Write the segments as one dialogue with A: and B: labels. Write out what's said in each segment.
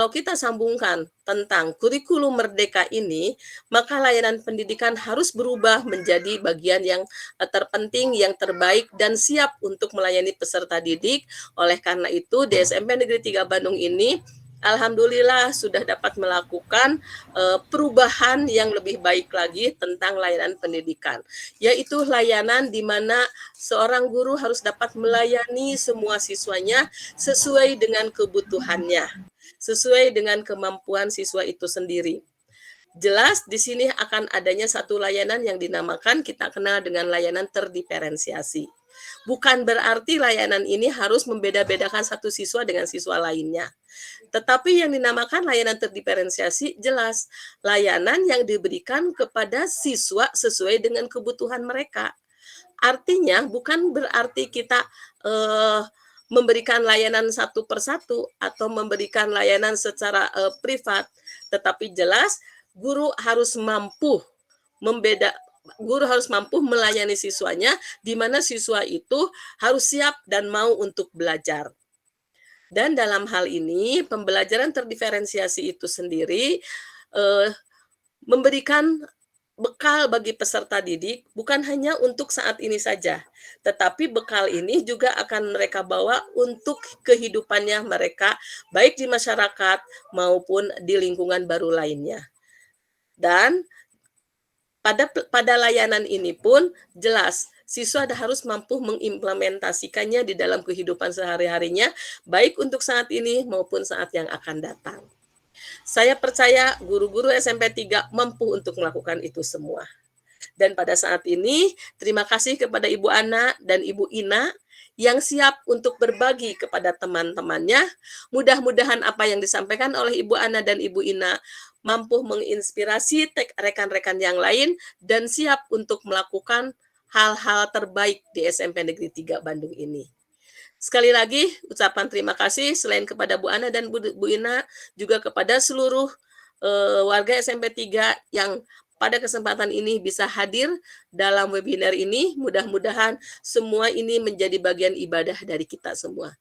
A: Kalau kita sambungkan tentang kurikulum merdeka ini, maka layanan pendidikan harus berubah menjadi bagian yang terpenting, yang terbaik, dan siap untuk melayani peserta didik. Oleh karena itu, di SMP Negeri 3 Bandung ini, alhamdulillah sudah dapat melakukan perubahan yang lebih baik lagi tentang layanan pendidikan, yaitu layanan di mana seorang guru harus dapat melayani semua siswanya sesuai dengan kebutuhannya, sesuai dengan kemampuan siswa itu sendiri. Jelas di sini akan adanya satu layanan yang dinamakan kita kenal dengan layanan terdiferensiasi. Bukan berarti layanan ini harus membeda-bedakan satu siswa dengan siswa lainnya. Tetapi yang dinamakan layanan terdiferensiasi jelas layanan yang diberikan kepada siswa sesuai dengan kebutuhan mereka. Artinya bukan berarti kita memberikan layanan satu persatu atau memberikan layanan secara privat, tetapi jelas guru harus mampu melayani siswanya, di mana siswa itu harus siap dan mau untuk belajar. Dan dalam hal ini pembelajaran terdiferensiasi itu sendiri memberikan bekal bagi peserta didik bukan hanya untuk saat ini saja, tetapi bekal ini juga akan mereka bawa untuk kehidupannya mereka, baik di masyarakat maupun di lingkungan baru lainnya. Dan pada layanan ini pun jelas siswa harus mampu mengimplementasikannya di dalam kehidupan sehari-harinya, baik untuk saat ini maupun saat yang akan datang. Saya percaya guru-guru SMP 3 mampu untuk melakukan itu semua. Dan pada saat ini, terima kasih kepada Ibu Ana dan Ibu Ina yang siap untuk berbagi kepada teman-temannya. Mudah-mudahan apa yang disampaikan oleh Ibu Ana dan Ibu Ina mampu menginspirasi rekan-rekan yang lain dan siap untuk melakukan hal-hal terbaik di SMP Negeri 3 Bandung ini. Sekali lagi, ucapan terima kasih selain kepada Bu Ana dan Bu Ina, juga kepada seluruh warga SMP 3 yang pada kesempatan ini bisa hadir dalam webinar ini. Mudah-mudahan semua ini menjadi bagian ibadah dari kita semua.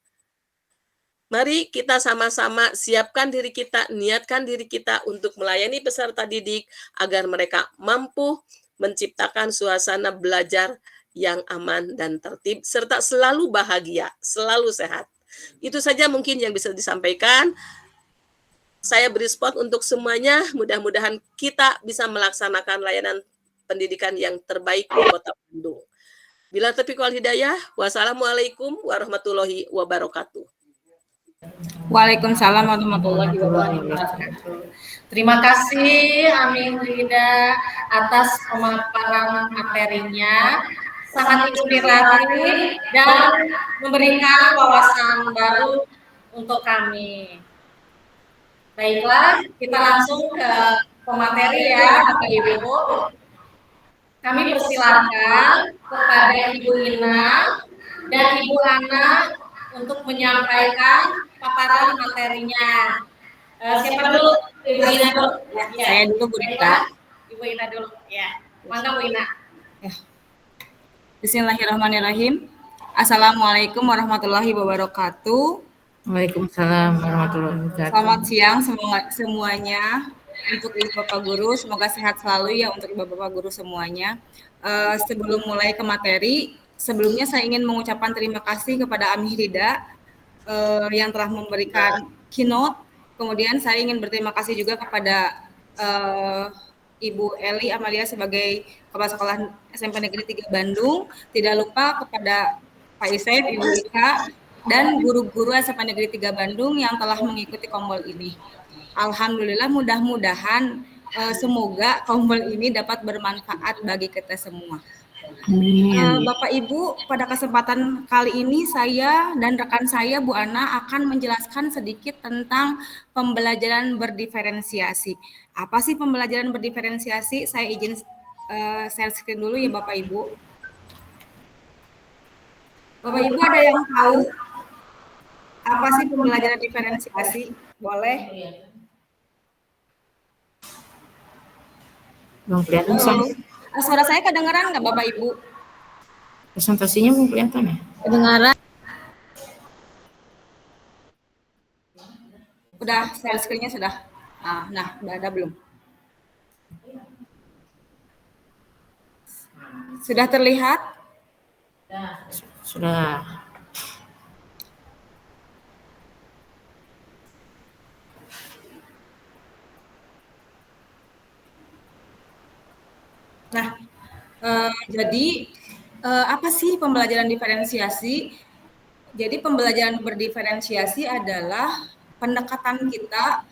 A: Mari kita sama-sama siapkan diri kita, niatkan diri kita untuk melayani peserta didik agar mereka mampu menciptakan suasana belajar yang aman dan tertib, serta selalu bahagia, selalu sehat. Itu saja mungkin yang bisa disampaikan. Saya beri spot untuk semuanya, mudah-mudahan kita bisa melaksanakan layanan pendidikan yang terbaik di Kota Bandung. Bila taufiq wal hidayah, wassalamualaikum warahmatullahi wabarakatuh.
B: Waalaikumsalam warahmatullahi wabarakatuh. Terima kasih Amin Rida atas pemaparan materinya, sangat inspiratif dan memberikan wawasan baru untuk kami. Baiklah, kita langsung ke pemateri ya Bapak Ibu. Kami persilakan kepada Ibu Ina dan Ibu Ana untuk menyampaikan paparan materinya. Siapa dulu? Ibu Ina dulu. Ya.
C: Saya dulu Bu Rita.
B: Ibu Ina dulu. Ya. Mangga Bu Ina.
C: Ya. Bismillahirrahmanirrahim. Assalamualaikum warahmatullahi wabarakatuh.
D: Waalaikumsalam warahmatullahi wabarakatuh.
C: Selamat siang semuanya. Untuk Ibu Bapak Guru, semoga sehat selalu ya untuk Ibu Bapak Guru semuanya. Sebelum mulai ke materi, sebelumnya saya ingin mengucapkan terima kasih kepada Amin Rida yang telah memberikan keynote. Kemudian saya ingin berterima kasih juga kepada Ibu Eli Amalia sebagai Kepala Sekolah SMP Negeri 3 Bandung. Tidak lupa kepada Pak Isep, Ibu Ika, dan guru-guru SMP Negeri 3 Bandung yang telah mengikuti kombol ini. Alhamdulillah, mudah-mudahan semoga kombol ini dapat bermanfaat bagi kita semua. Bapak Ibu, pada kesempatan kali ini saya dan rekan saya Bu Ana akan menjelaskan sedikit tentang pembelajaran berdiferensiasi. Apa sih pembelajaran berdiferensiasi? Saya izin share screen dulu ya Bapak Ibu. Bapak Ibu ada yang tahu apa sih pembelajaran diferensiasi? Boleh?
D: Belum kelihatan
C: Suara saya kedengeran nggak Bapak Ibu?
D: presentasinya belum kelihatan ya?
C: Kedengaran. Udah share screen-nya sudah. Nah, udah ada belum? Sudah terlihat?
D: Sudah.
C: Nah, jadi apa sih pembelajaran diferensiasi? Jadi pembelajaran berdiferensiasi adalah pendekatan kita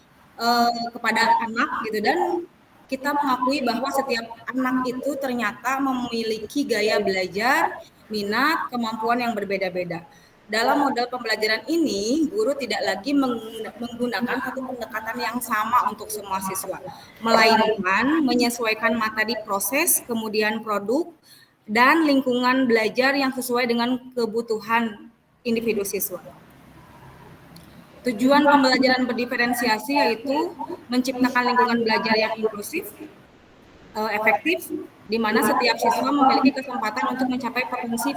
C: kepada anak gitu, dan kita mengakui bahwa setiap anak itu ternyata memiliki gaya belajar, minat, kemampuan yang berbeda-beda. Dalam model pembelajaran ini, guru tidak lagi menggunakan satu pendekatan yang sama untuk semua siswa, melainkan menyesuaikan materi proses, kemudian produk, dan lingkungan belajar yang sesuai dengan kebutuhan individu siswa. Tujuan pembelajaran berdiferensiasi yaitu menciptakan lingkungan belajar yang inklusif, efektif, di mana setiap siswa memiliki kesempatan untuk mencapai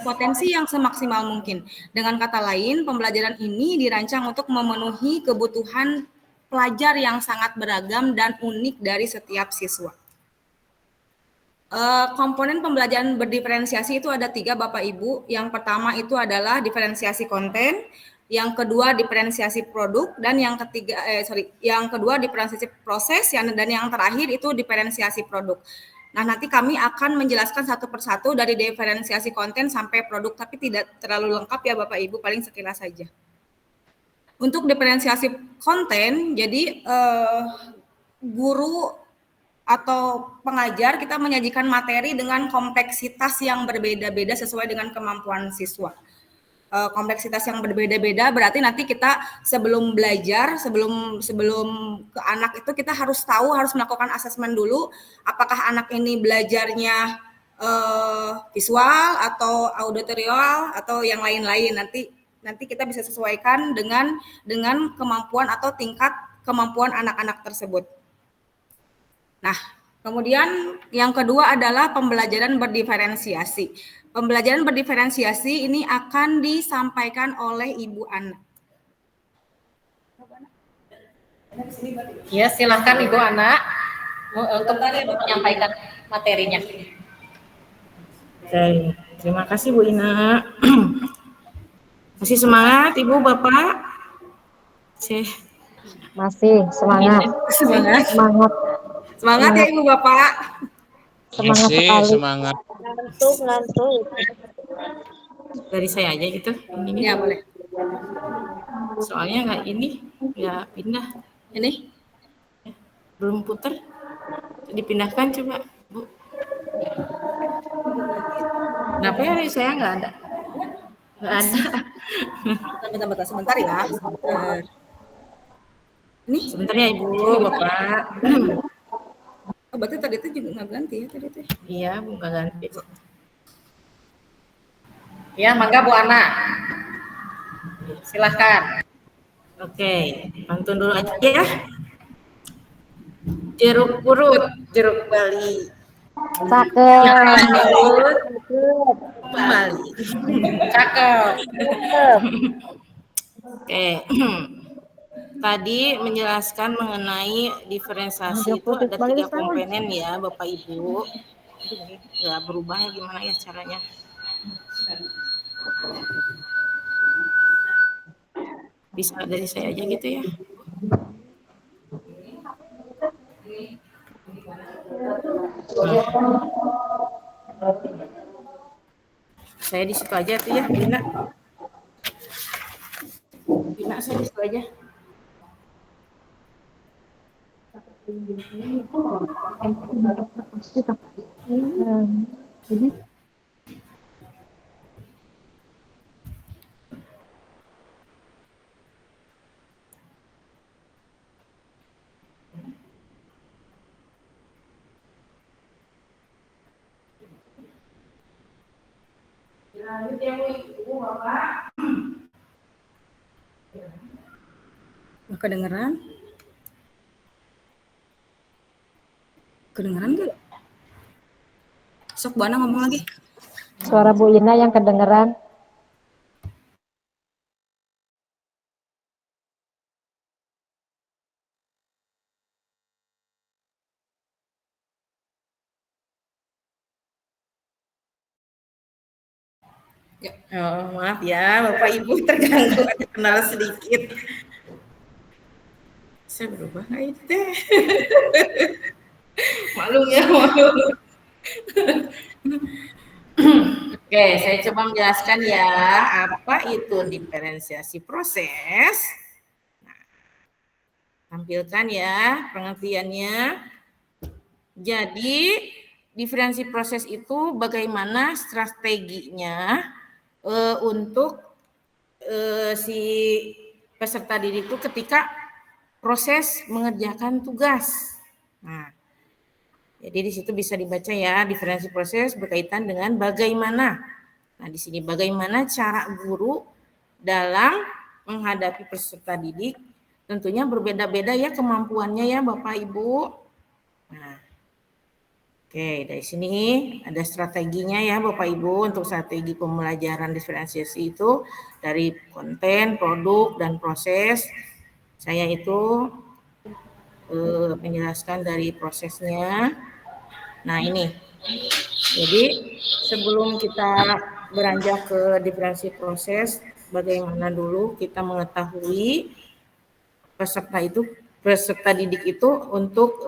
C: potensi yang semaksimal mungkin. Dengan kata lain, pembelajaran ini dirancang untuk memenuhi kebutuhan pelajar yang sangat beragam dan unik dari setiap siswa. Komponen pembelajaran berdiferensiasi itu ada 3, Bapak Ibu. Yang pertama itu adalah diferensiasi konten, yang kedua diferensiasi produk, dan yang kedua diferensiasi proses, dan yang terakhir itu diferensiasi produk. Nah, nanti kami akan menjelaskan satu persatu dari diferensiasi konten sampai produk, tapi tidak terlalu lengkap ya Bapak Ibu, paling sekilas saja. Untuk diferensiasi konten, jadi guru atau pengajar kita menyajikan materi dengan kompleksitas yang berbeda-beda sesuai dengan kemampuan siswa. Kompleksitas yang berbeda-beda berarti nanti kita sebelum belajar, sebelum ke anak itu kita harus melakukan asesmen dulu apakah anak ini belajarnya visual atau auditorial atau yang lain-lain. Nanti kita bisa sesuaikan dengan kemampuan atau tingkat kemampuan anak-anak tersebut. Nah, kemudian yang kedua adalah pembelajaran berdiferensiasi. Pembelajaran berdiferensiasi ini akan disampaikan oleh Ibu Ana.
B: Ya, silahkan Ibu Ana untuk menyampaikan materinya.
D: Oke, terima kasih Bu Ina. Masih semangat Ibu Bapak?
E: Masih semangat.
C: Semangat ya Ibu Bapak.
E: Semangat
F: Masih
E: sekali.
F: semangat.
E: Ngantuk.
D: Dari saya aja gitu. Ini
C: Ya, boleh.
D: soalnya nggak pindah.
C: Ini
D: Belum putar. Dipindahkan coba, Bu. Kenapa ya saya nggak ada? Nggak ada.
C: sebentar ya. Ini
D: Sebentar ya Ibu, Bapak.
C: berarti tadi itu juga nggak ganti ya tadi itu.
D: Iya, Bu, nggak ganti.
B: Ya, mangga Bu Ana. Silahkan.
D: Oke, pantun dulu aja ya. Jeruk purut, jeruk bali.
E: Cakep.
D: Lanjut kembali.
B: Cakep.
D: Oke. Tadi menjelaskan mengenai diferensiasi itu ada 3 komponen ya, Bapak Ibu. Ya, berubahnya gimana ya caranya? Bisa dari saya aja gitu ya. Saya di situ aja tuh ya, Bina. Saya di situ aja. Lanjut ya Bu, Ibu, Bapak.
C: Kedengeran? Kedengeran nggak? Sok Bu Ana ngomong lagi.
E: Suara Bu Ina yang kedengeran.
D: Maaf ya, Bapak Ibu terganggu, ada kendala sedikit. Saya berubah nggak itu teh? Maklum ya, maklum. Oke, saya coba menjelaskan ya, apa itu diferensiasi proses. Nah, tampilkan ya pengertiannya. Jadi, diferensiasi proses itu bagaimana strateginya untuk si peserta didik itu ketika proses mengerjakan tugas. Nah, jadi di situ bisa dibaca ya, diferensiasi proses berkaitan dengan bagaimana. Nah, di sini bagaimana cara guru dalam menghadapi peserta didik, tentunya berbeda-beda ya kemampuannya ya Bapak Ibu. Nah, oke, dari sini ada strateginya ya Bapak Ibu untuk strategi pembelajaran diferensiasi itu dari konten, produk, dan proses. Saya itu menjelaskan dari prosesnya. Nah ini, jadi sebelum kita beranjak ke diferensiasi proses, bagaimana dulu kita mengetahui peserta didik itu untuk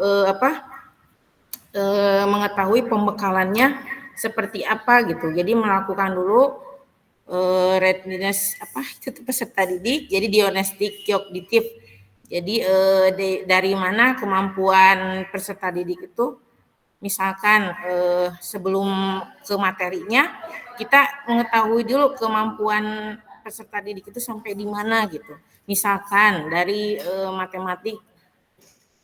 D: mengetahui pembekalannya seperti apa gitu. Jadi melakukan dulu readiness itu peserta didik. Jadi diagnostik kognitif. Jadi dari mana kemampuan peserta didik itu, misalkan sebelum ke materinya kita mengetahui dulu kemampuan peserta didik itu sampai di mana gitu. Misalkan dari matematik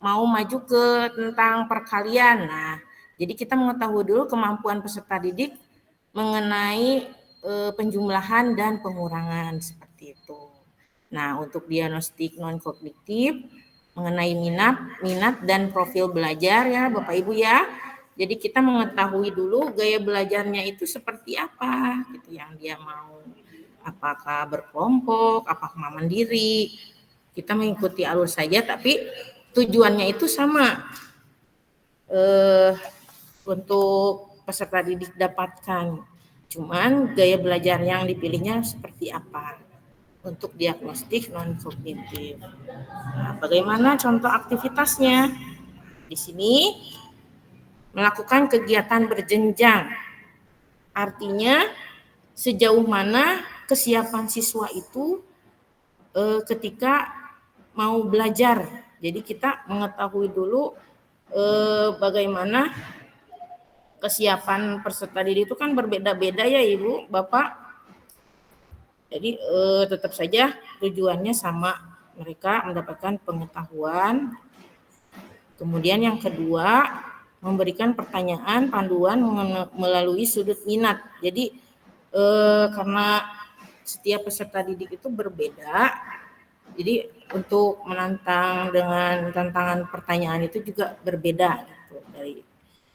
D: mau maju ke tentang perkalian. Nah, jadi kita mengetahui dulu kemampuan peserta didik mengenai penjumlahan dan pengurangan seperti itu. Nah, untuk diagnostik non kognitif mengenai minat dan profil belajar ya Bapak Ibu ya. Jadi kita mengetahui dulu gaya belajarnya itu seperti apa gitu yang dia mau. Apakah berkelompok, apakah mandiri. Kita mengikuti alur saja tapi tujuannya itu sama untuk peserta didik dapatkan. Cuman gaya belajar yang dipilihnya seperti apa untuk diagnostik non kognitif. Nah, bagaimana contoh aktivitasnya? Di sini melakukan kegiatan berjenjang. Artinya sejauh mana kesiapan siswa itu ketika mau belajar. Jadi kita mengetahui dulu bagaimana kesiapan peserta didik itu kan berbeda-beda ya Ibu, Bapak. Jadi tetap saja tujuannya sama, mereka mendapatkan pengetahuan. Kemudian yang kedua, memberikan pertanyaan panduan melalui sudut minat. Jadi karena setiap peserta didik itu berbeda, jadi untuk menantang dengan tantangan pertanyaan itu juga berbeda gitu,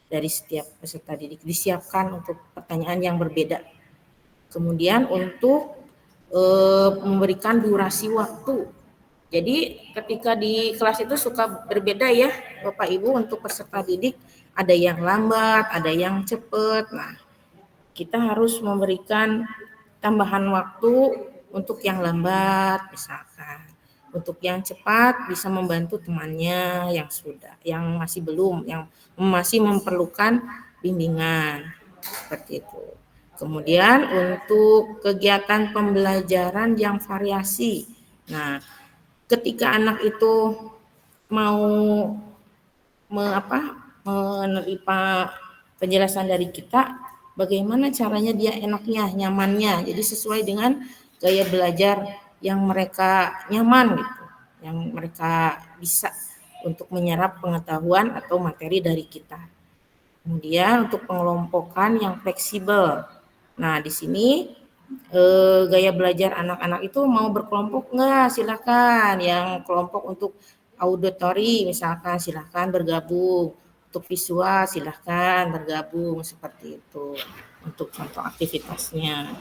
D: dari setiap peserta didik disiapkan untuk pertanyaan yang berbeda. Kemudian untuk memberikan durasi waktu. Jadi ketika di kelas itu suka berbeda ya Bapak Ibu untuk peserta didik, ada yang lambat, ada yang cepat. Nah, kita harus memberikan tambahan waktu untuk yang lambat misalkan. Untuk yang cepat bisa membantu temannya yang masih belum, yang masih memerlukan bimbingan seperti itu. Kemudian untuk kegiatan pembelajaran yang variasi. Nah, ketika anak itu mau menerima penjelasan dari kita, bagaimana caranya dia enaknya, nyamannya. Jadi sesuai dengan gaya belajar yang mereka nyaman gitu, yang mereka bisa untuk menyerap pengetahuan atau materi dari kita. Kemudian untuk pengelompokan yang fleksibel. Nah, di sini gaya belajar anak-anak itu mau berkelompok enggak, silakan. Yang kelompok untuk auditory misalkan silakan bergabung. Untuk visual silakan bergabung seperti itu untuk contoh aktivitasnya.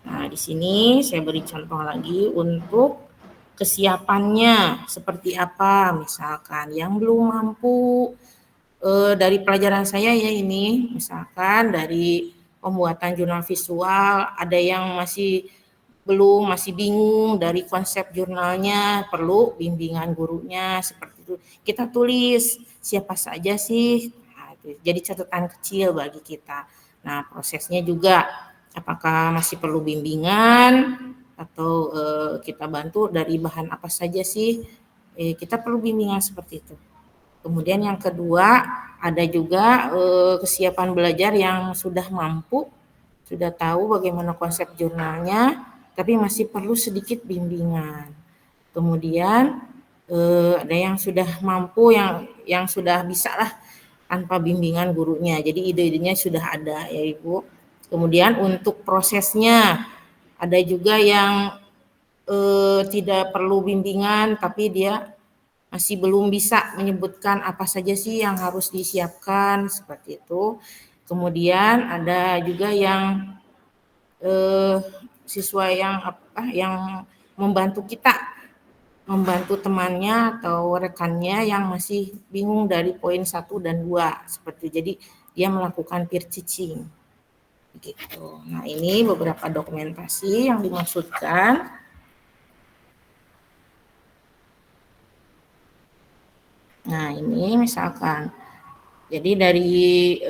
D: Nah, di sini saya beri contoh lagi untuk kesiapannya seperti apa, misalkan yang belum mampu dari pelajaran saya ya ini, misalkan dari pembuatan jurnal visual, ada yang masih bingung dari konsep jurnalnya, perlu bimbingan gurunya seperti itu. Kita tulis siapa saja sih, nah, itu jadi catatan kecil bagi kita. Nah, prosesnya juga apakah masih perlu bimbingan atau kita bantu dari bahan apa saja sih, kita perlu bimbingan seperti itu. Kemudian yang kedua, ada juga kesiapan belajar yang sudah mampu, sudah tahu bagaimana konsep jurnalnya, tapi masih perlu sedikit bimbingan. Kemudian ada yang sudah mampu, yang sudah bisa lah tanpa bimbingan gurunya. Jadi ide-idenya sudah ada ya Ibu. Kemudian untuk prosesnya, ada juga yang tidak perlu bimbingan, tapi dia masih belum bisa menyebutkan apa saja sih yang harus disiapkan seperti itu. Kemudian ada juga yang siswa yang membantu membantu temannya atau rekannya yang masih bingung dari poin 1 dan 2 seperti itu. Jadi dia melakukan peer teaching gitu. Nah, ini beberapa dokumentasi yang dimaksudkan. Nah, ini misalkan, jadi dari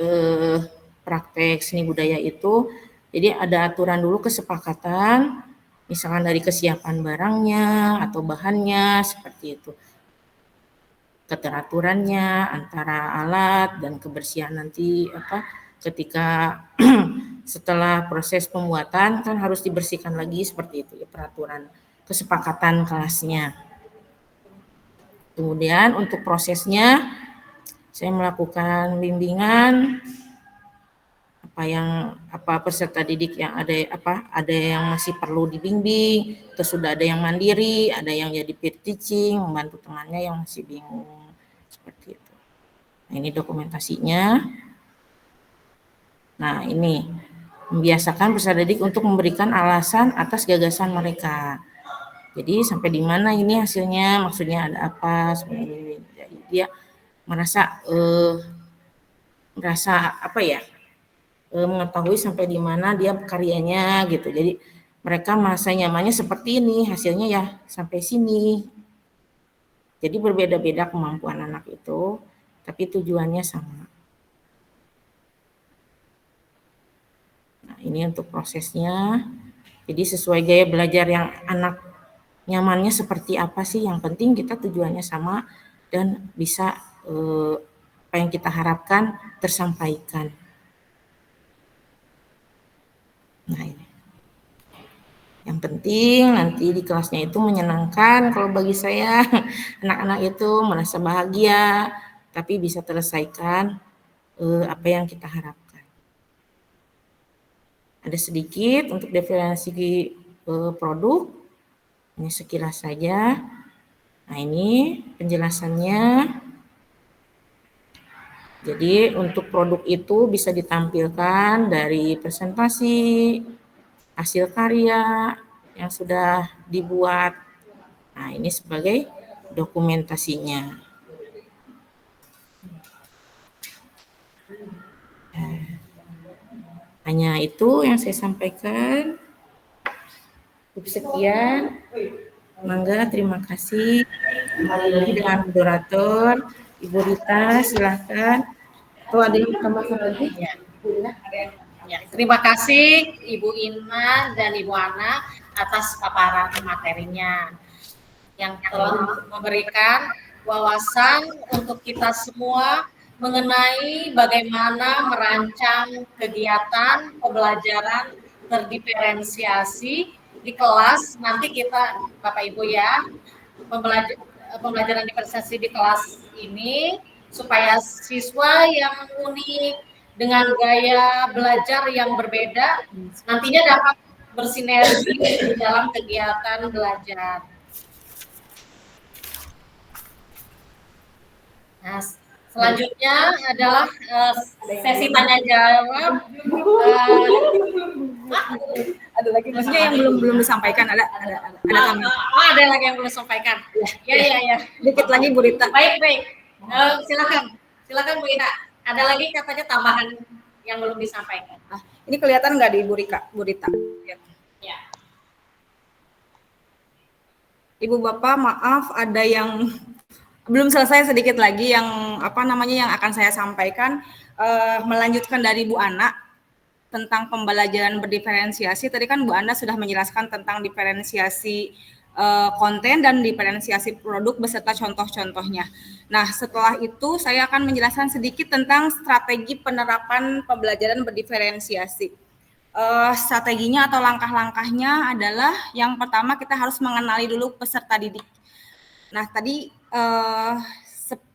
D: praktek seni budaya itu, jadi ada aturan dulu kesepakatan, misalkan dari kesiapan barangnya atau bahannya, seperti itu. Keteraturannya antara alat dan kebersihan nanti ketika setelah proses pembuatan kan harus dibersihkan lagi seperti itu ya, peraturan kesepakatan kelasnya. Kemudian untuk prosesnya saya melakukan bimbingan apa peserta didik yang ada yang masih perlu dibimbing, terus sudah ada yang mandiri, ada yang jadi peer teaching, membantu temannya yang masih bingung seperti itu. Nah, ini dokumentasinya. Nah, ini membiasakan peserta didik untuk memberikan alasan atas gagasan mereka. Jadi sampai di mana ini hasilnya, maksudnya ada apa, sebenarnya dia merasa mengetahui sampai di mana dia karyanya gitu. Jadi mereka merasa nyamannya seperti ini, hasilnya ya sampai sini. Jadi berbeda-beda kemampuan anak itu, tapi tujuannya sama. Nah, ini untuk prosesnya. Jadi sesuai gaya belajar yang anak nyamannya seperti apa sih, yang penting kita tujuannya sama dan bisa apa yang kita harapkan tersampaikan. Nah, ini yang penting nanti di kelasnya itu menyenangkan. Kalau bagi saya anak-anak itu merasa bahagia tapi bisa terselesaikan apa yang kita harapkan. Ada sedikit untuk definisi produk. Ini sekilas saja. Nah, ini penjelasannya. Jadi untuk produk itu bisa ditampilkan dari presentasi, hasil karya yang sudah dibuat. Nah, ini sebagai dokumentasinya. Hanya itu yang saya sampaikan. Sekian, mangga, terima kasih. Kembali lagi dengan moderator, Ibu Rita, silakan. Atau ada yang tambahkan lagi?
B: Ya, terima kasih Ibu Inma dan Ibu Ana atas paparan materinya yang telah memberikan wawasan untuk kita semua mengenai bagaimana merancang kegiatan pembelajaran terdiferensiasi di kelas. Nanti kita Bapak Ibu ya, pembelajaran diferensiasi di kelas ini supaya siswa yang unik dengan gaya belajar yang berbeda nantinya dapat bersinergi di dalam kegiatan belajar. Nah, selanjutnya adalah sesi tanya jawab.
C: Ada lagi maksudnya yang belum disampaikan, ada
B: Ada lagi yang belum disampaikan. Ya.
C: Dikit lagi Bu Rita.
B: Baik. Silakan Bu Ina. Ada lagi katanya tambahan yang belum disampaikan.
C: Nah, ini kelihatan nggak di Ibu Rika, Bu Rita? Lihat.
B: Ya.
C: Ibu Bapak, maaf ada yang belum selesai, sedikit lagi yang yang akan saya sampaikan, melanjutkan dari Bu Ana tentang pembelajaran berdiferensiasi. Tadi kan Bu Ana sudah menjelaskan tentang diferensiasi konten dan diferensiasi produk beserta contoh-contohnya. Nah, setelah itu saya akan menjelaskan sedikit tentang strategi penerapan pembelajaran berdiferensiasi. Strateginya atau langkah-langkahnya adalah yang pertama kita harus mengenali dulu peserta didik. Nah, tadi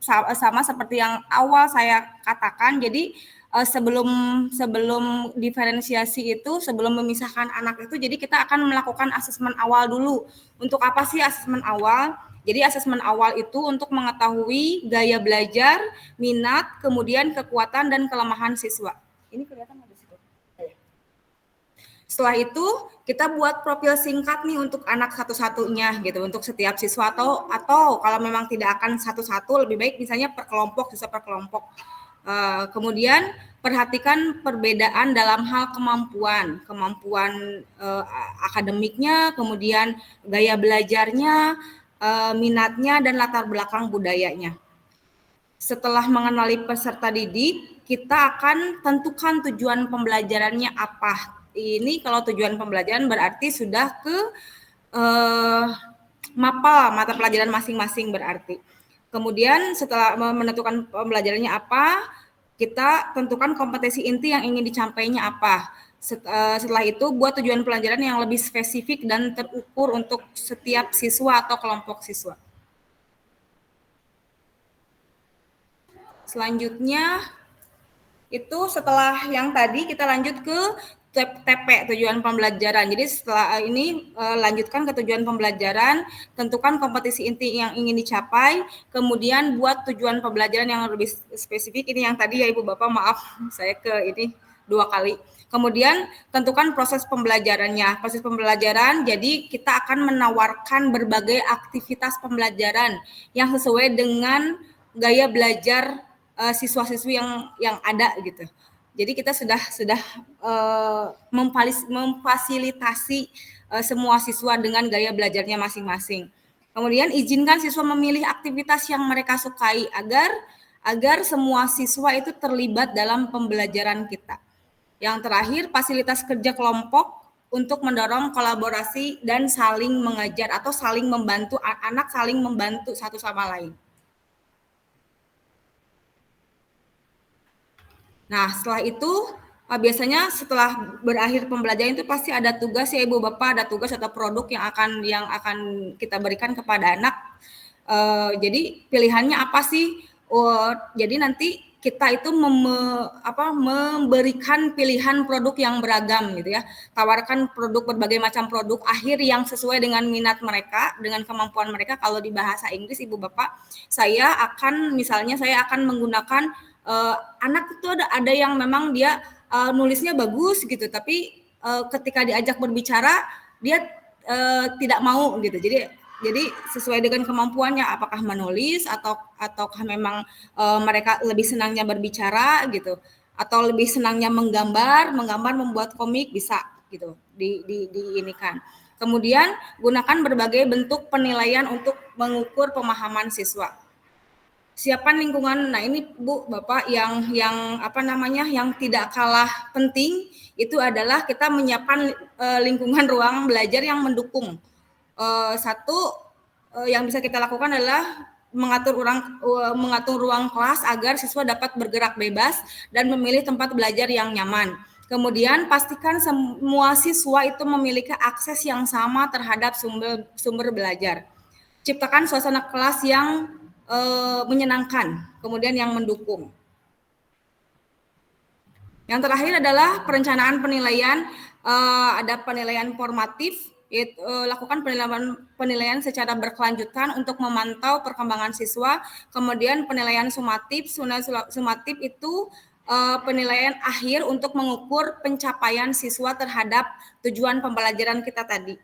C: sama seperti yang awal saya katakan, jadi sebelum diferensiasi itu, sebelum memisahkan anak itu, jadi kita akan melakukan asesmen awal dulu. Untuk apa sih asesmen awal? Jadi asesmen awal itu untuk mengetahui gaya belajar, minat, kemudian kekuatan dan kelemahan siswa. Ini kelihatan ada situ. Setelah itu kita buat profil singkat nih untuk anak satu-satunya gitu, untuk setiap siswa atau kalau memang tidak akan satu-satu, lebih baik misalnya per kelompok, siswa per kelompok. Kemudian perhatikan perbedaan dalam hal kemampuan akademiknya, kemudian gaya belajarnya, minatnya, dan latar belakang budayanya. Setelah mengenali peserta didik, kita akan tentukan tujuan pembelajarannya apa. Ini kalau tujuan pembelajaran berarti sudah ke mapel mata pelajaran masing-masing berarti. Kemudian setelah menentukan pembelajarannya apa, kita tentukan kompetensi inti yang ingin dicampainya apa. Setelah itu buat tujuan pelajaran yang lebih spesifik dan terukur untuk setiap siswa atau kelompok siswa. Selanjutnya itu setelah yang tadi kita lanjut ke TP, tujuan pembelajaran. Jadi setelah ini lanjutkan ke tujuan pembelajaran, tentukan kompetisi inti yang ingin dicapai, kemudian buat tujuan pembelajaran yang lebih spesifik. Ini yang tadi ya Ibu Bapak, maaf saya ke ini 2 kali. Kemudian tentukan proses pembelajarannya. Proses pembelajaran, jadi kita akan menawarkan berbagai aktivitas pembelajaran yang sesuai dengan gaya belajar siswa-siswi yang ada gitu. Jadi kita sudah memfasilitasi semua siswa dengan gaya belajarnya masing-masing. Kemudian izinkan siswa memilih aktivitas yang mereka sukai agar semua siswa itu terlibat dalam pembelajaran kita. Yang terakhir, fasilitas kerja kelompok untuk mendorong kolaborasi dan saling mengajar atau saling membantu, anak saling membantu satu sama lain. Nah, setelah itu biasanya setelah berakhir pembelajaran itu pasti ada tugas ya Ibu Bapak, ada tugas atau produk yang akan kita berikan kepada anak. Jadi pilihannya apa sih? Jadi nanti kita itu memberikan pilihan produk yang beragam gitu ya. Tawarkan produk, berbagai macam produk akhir yang sesuai dengan minat mereka, dengan kemampuan mereka. Kalau di bahasa Inggris Ibu Bapak, saya akan menggunakan anak itu ada yang memang dia nulisnya bagus gitu, tapi ketika diajak berbicara dia tidak mau gitu. Jadi sesuai dengan kemampuannya, apakah menulis ataukah memang mereka lebih senangnya berbicara gitu, atau lebih senangnya menggambar membuat komik, bisa gitu diinikan. Kemudian gunakan berbagai bentuk penilaian untuk mengukur pemahaman siswa. Siapkan lingkungan. Nah, ini Bu, Bapak yang tidak kalah penting itu adalah kita menyiapkan lingkungan ruang belajar yang mendukung. Yang bisa kita lakukan adalah mengatur ruang kelas agar siswa dapat bergerak bebas dan memilih tempat belajar yang nyaman. Kemudian pastikan semua siswa itu memiliki akses yang sama terhadap sumber belajar. Ciptakan suasana kelas yang menyenangkan, kemudian yang mendukung. Yang terakhir adalah perencanaan penilaian. Ada penilaian formatif, lakukan penilaian secara berkelanjutan untuk memantau perkembangan siswa. Kemudian penilaian sumatif. Sumatif itu penilaian akhir untuk mengukur pencapaian siswa terhadap tujuan pembelajaran kita tadi.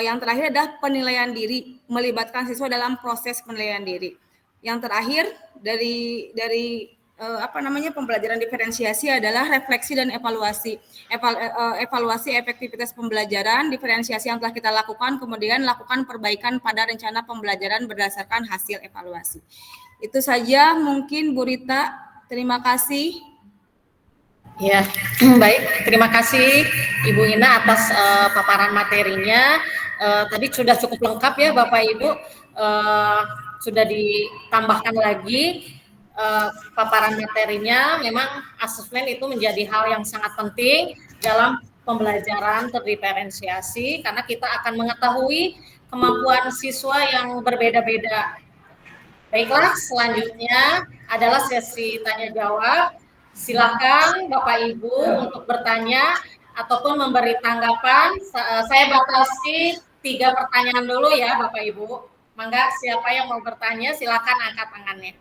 C: Yang terakhir adalah penilaian diri, melibatkan siswa dalam proses penilaian diri. Yang terakhir dari pembelajaran diferensiasi adalah refleksi dan evaluasi. Evaluasi efektivitas pembelajaran, diferensiasi yang telah kita lakukan, kemudian lakukan perbaikan pada rencana pembelajaran berdasarkan hasil evaluasi. Itu saja mungkin Bu Rita. Terima kasih.
B: Ya, baik. Terima kasih Ibu Ina atas paparan materinya. Tadi sudah cukup lengkap ya Bapak Ibu. Sudah ditambahkan lagi paparan materinya. Memang asesmen itu menjadi hal yang sangat penting dalam pembelajaran terdiferensiasi karena kita akan mengetahui kemampuan siswa yang berbeda-beda. Baiklah, selanjutnya adalah sesi tanya jawab. Silakan Bapak Ibu untuk bertanya ataupun memberi tanggapan. Saya batasi 3 pertanyaan dulu ya Bapak Ibu. Mangga siapa yang mau bertanya silakan angkat tangannya.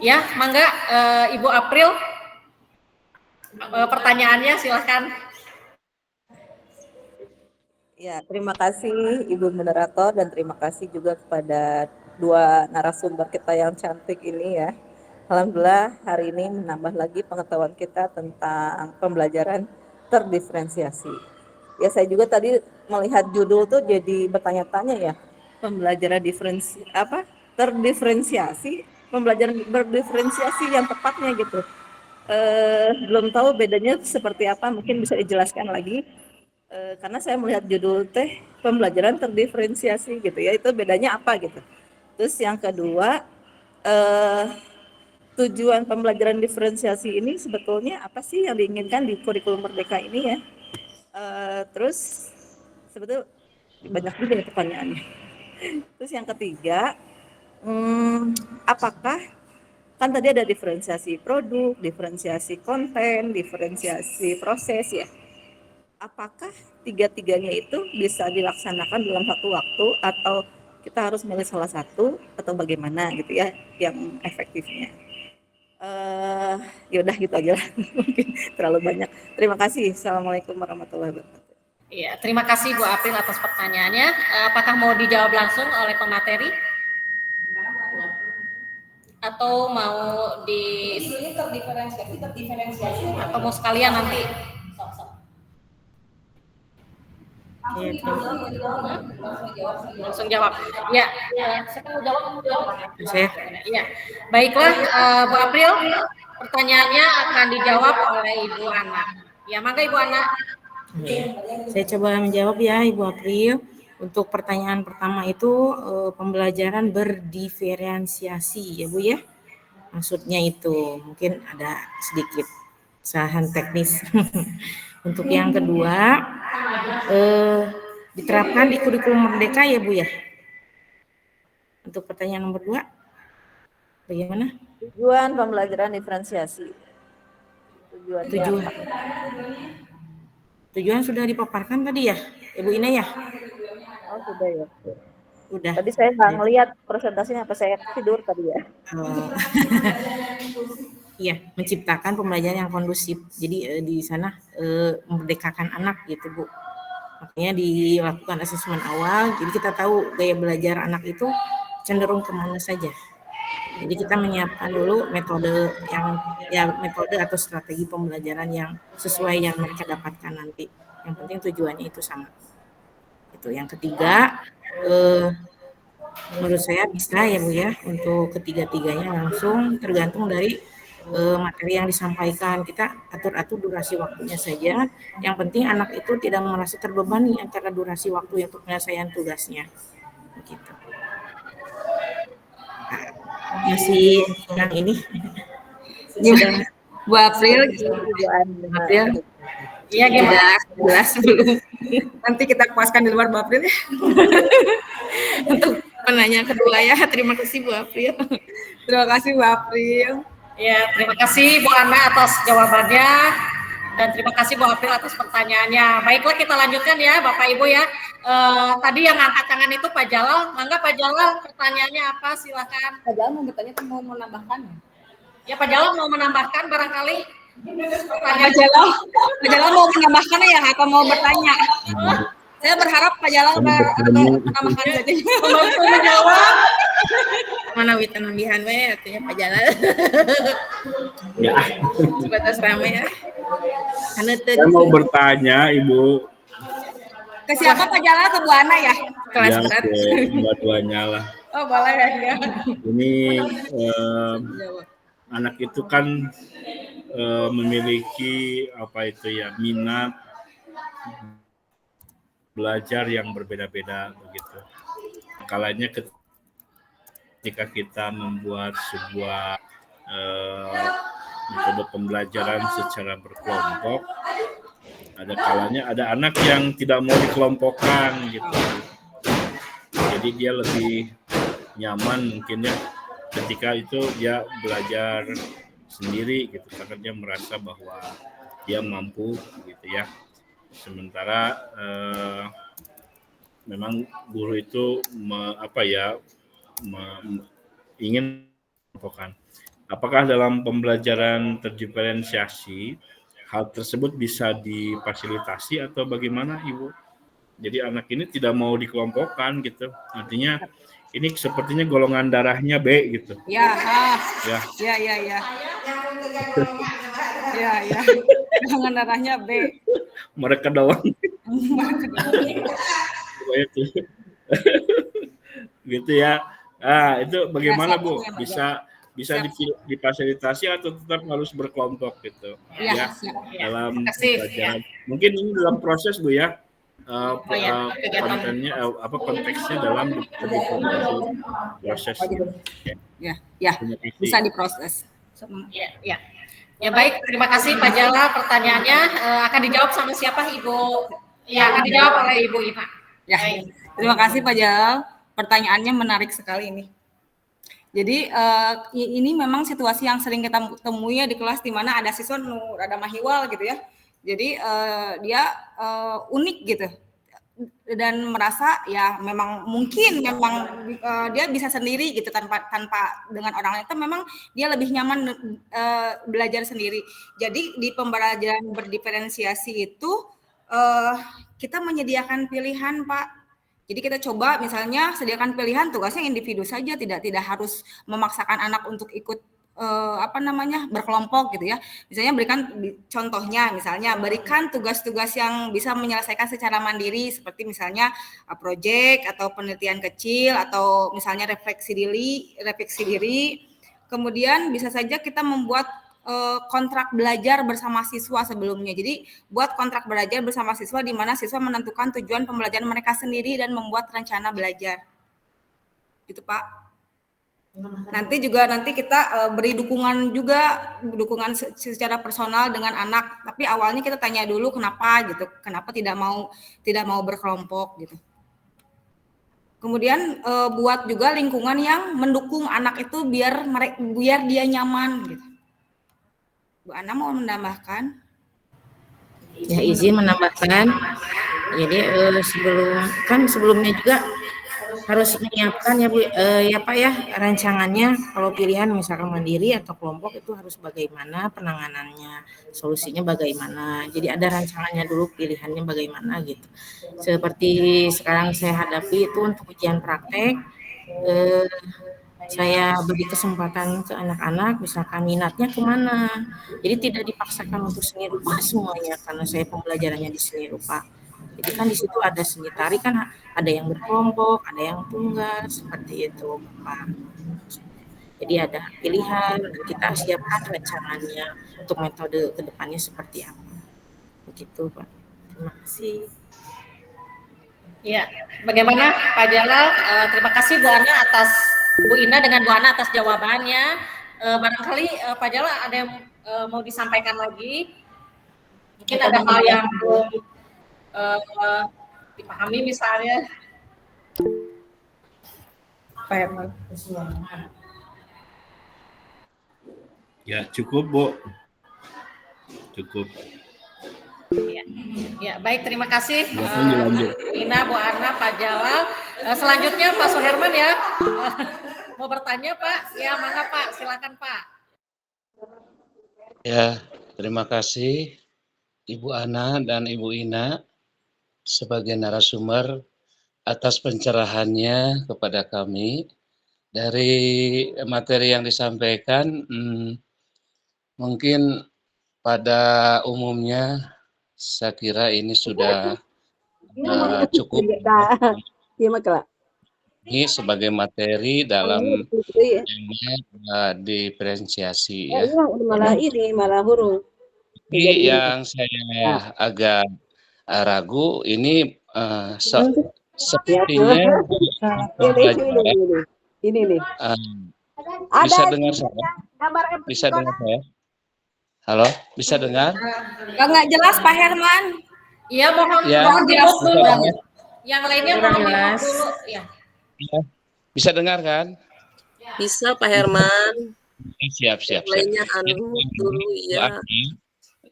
B: Ya, mangga Ibu April. Pertanyaannya silakan.
F: Ya, terima kasih Ibu Moderator dan terima kasih juga kepada 2 narasumber kita yang cantik ini ya. Alhamdulillah hari ini menambah lagi pengetahuan kita tentang pembelajaran terdiferensiasi. Ya, saya juga tadi melihat judul tuh jadi bertanya-tanya ya. Pembelajaran terdiferensiasi, pembelajaran berdiferensiasi yang tepatnya gitu. Belum tahu bedanya seperti apa, mungkin bisa dijelaskan lagi. Karena saya melihat judul pembelajaran terdiferensiasi gitu ya, itu bedanya apa gitu. Terus yang kedua, tujuan pembelajaran diferensiasi ini sebetulnya apa sih yang diinginkan di kurikulum Merdeka ini ya. Terus sebetulnya banyak juga ya pertanyaannya. Terus yang ketiga, apakah kan tadi ada diferensiasi produk, diferensiasi konten, diferensiasi proses ya. Apakah 3-tiganya itu bisa dilaksanakan dalam satu waktu atau kita harus milih salah satu atau bagaimana gitu ya yang efektifnya? Ya udah gitu aja lah. Mungkin terlalu banyak. Terima kasih. Assalamualaikum warahmatullahi wabarakatuh.
B: Ya, terima kasih Bu April atas pertanyaannya. Apakah mau dijawab langsung oleh pemateri? Atau mau di terdiferensiasi atau mau sekalian nanti? Langsung jawab. Ya, saya mau jawab. Ya, baiklah Bu April, pertanyaannya akan dijawab oleh Ibu Ana. Ya, mangga Ibu Ana.
D: Saya coba menjawab ya Ibu April. Untuk pertanyaan pertama itu pembelajaran berdiferensiasi ya Bu ya. Maksudnya itu mungkin ada sedikit kesalahan teknis. Untuk yang kedua diterapkan di kurikulum Merdeka ya Bu ya. Untuk pertanyaan nomor 2 bagaimana?
F: Tujuan pembelajaran diferensiasi.
D: Tujuan sudah dipaparkan tadi ya Ibu Ina ya?
F: Oh sudah ya.
D: Udah.
F: Tadi saya nggak ngelihat presentasinya, apa saya tidur tadi ya?
D: Iya, menciptakan pembelajaran yang kondusif. Jadi di sana memerdekakan anak gitu Bu. Makanya dilakukan asesmen awal. Jadi kita tahu gaya belajar anak itu cenderung kemana saja. Jadi kita menyiapkan dulu metode atau strategi pembelajaran yang sesuai yang mereka dapatkan nanti. Yang penting tujuannya itu sama. Itu yang ketiga. Menurut saya bisa ya Bu ya untuk ketiga-tiganya langsung tergantung dari materi yang disampaikan. Kita atur durasi waktunya saja. Yang penting anak itu tidak merasa terbebani antara durasi waktu untuk penyelesaian tugasnya. Begitu. Masih yang ini.
C: Sudah Bu April.
D: Iya, jelas belum.
C: Nanti kita puaskan di luar Bu April ya.
D: Untuk penanya kedua ya, terima kasih Bu April.
C: Terima kasih Bu April.
B: Ya, terima kasih Bu Ana atas jawabannya. Dan terima kasih Bu April atas pertanyaannya. Baiklah, kita lanjutkan ya Bapak Ibu ya. Tadi yang angkat tangan itu Pak Jalal. Mangga Pak Jalal, pertanyaannya apa? Silakan.
F: Pak Jalal mau bertanya atau mau menambahkan?
B: Ya Pak Jalal mau menambahkan barangkali.
C: Pak Jalal mau menambahkan ya atau mau bertanya? Saya berharap Pak Jalal menambahkan saja.
B: Membantu menjawab.
D: Mana wita nambihan we artinya Pak Jalal.
G: Ya,
D: Sebatas rame ya.
G: saya mau bertanya Ibu.
C: Ke siapa Pak Jalal? Ke Bu Ana ya?
D: Kelas
G: Ya,
D: berat.
G: ke dua-duanya lah.
C: Oh boleh ya.
G: Ini anak itu kan memiliki apa itu ya, minat belajar yang berbeda-beda begitu. Kalanya ketika kita membuat sebuah metode pembelajaran secara berkelompok, ada kalanya ada anak yang tidak mau dikelompokkan gitu. Jadi dia lebih nyaman mungkin ya ketika itu dia belajar sendiri gitu karena dia merasa bahwa dia mampu gitu ya. Sementara memang guru itu ingin mengelompokkan. Apakah dalam pembelajaran terdiferensiasi hal tersebut bisa difasilitasi atau bagaimana Ibu? Jadi anak ini tidak mau dikelompokkan gitu. Artinya ini sepertinya golongan darahnya B gitu.
C: Ya,
G: Ya.
C: ya. Ya. Golongan darahnya B.
G: Mereka doang. Gitu ya. Ah, itu bagaimana Bu? Bisa difasilitasi atau tetap harus berkelompok gitu?
C: Ya.
G: Dalam
B: kasih,
G: pelajaran. Mungkin ini dalam proses Bu ya. Kontennya konteksnya dalam proses.
C: Ya. Bisa diproses.
B: Ya. Ya baik, terima kasih Pak Jalal. Pertanyaannya akan dijawab sama siapa Ibu? Ya, akan dijawab oleh Ibu Ina.
C: Ya. Terima kasih Pak Jalal. Pertanyaannya menarik sekali ini. Jadi ini memang situasi yang sering kita temui ya di kelas di mana ada siswa rada mahiwal gitu ya. Jadi dia unik gitu dan merasa ya memang dia bisa sendiri gitu tanpa dengan orang lain itu memang dia lebih nyaman belajar sendiri. Jadi di pembelajaran berdiferensiasi itu kita menyediakan pilihan Pak. Jadi kita coba misalnya sediakan pilihan tugasnya individu saja, tidak harus memaksakan anak untuk ikut berkelompok gitu ya. Misalnya berikan tugas-tugas yang bisa menyelesaikan secara mandiri seperti misalnya proyek atau penelitian kecil atau misalnya refleksi diri. Kemudian bisa saja kita membuat kontrak belajar bersama siswa sebelumnya. Jadi buat kontrak belajar bersama siswa di mana siswa menentukan tujuan pembelajaran mereka sendiri dan membuat rencana belajar. Gitu Pak. Nanti kita beri dukungan secara personal dengan anak. Tapi awalnya kita tanya dulu kenapa tidak mau berkelompok gitu. Kemudian buat juga lingkungan yang mendukung anak itu biar dia nyaman gitu. Bu Ana mau menambahkan?
D: Ya izin menambahkan. Jadi sebelumnya juga harus menyiapkan ya Bu ya Pak ya rancangannya kalau pilihan misalkan mandiri atau kelompok itu harus bagaimana penanganannya, solusinya bagaimana. Jadi ada rancangannya dulu pilihannya bagaimana gitu. Seperti sekarang saya hadapi itu untuk ujian praktek saya beri kesempatan ke anak-anak misalkan minatnya kemana. Jadi tidak dipaksakan untuk seni rupa semuanya karena saya pembelajarannya di seni rupa. Jadi kan di situ ada seni tari kan ada yang berkelompok, ada yang tunggal seperti itu Pak. Jadi ada pilihan dan kita siapkan rencananya untuk metode kedepannya seperti apa. Begitu Pak. Terima kasih.
B: Ya, bagaimana Pak Jalal? Terima kasih Bu Ana Bu Ina dengan Bu Ana atas jawabannya. Barangkali Pak Jalal ada yang mau disampaikan lagi? Mungkin ada hal yang belum dipahami misalnya.
G: Ya cukup Bu. Cukup.
B: Ya, baik, terima kasih
G: Silakan dilanjut.
B: Ina, Bu Ana, Pak Jalal. Selanjutnya Pak Suherman ya. Mau bertanya Pak? Ya, mangga Pak, silakan Pak.
H: Ya, terima kasih Ibu Ana dan Ibu Ina sebagai narasumber atas pencerahannya kepada kami. Dari materi yang disampaikan, mungkin pada umumnya saya kira ini sudah cukup ini sebagai materi dalam diferensiasi ya. Tapi yang saya agak ragu ini sepertinya pembelajaran bisa dengar saya? Bisa dengar saya? Halo, bisa dengar?
C: Nggak jelas Pak Herman.
B: Iya, mohon
H: Ya,
B: mohon di mute dulu.
H: bisa dengar?
B: Yang lainnya mohon di mute dulu ya.
H: Ya, bisa dengar kan?
A: Bisa Pak Herman.
H: Siap.
A: Lainnya dulu ya.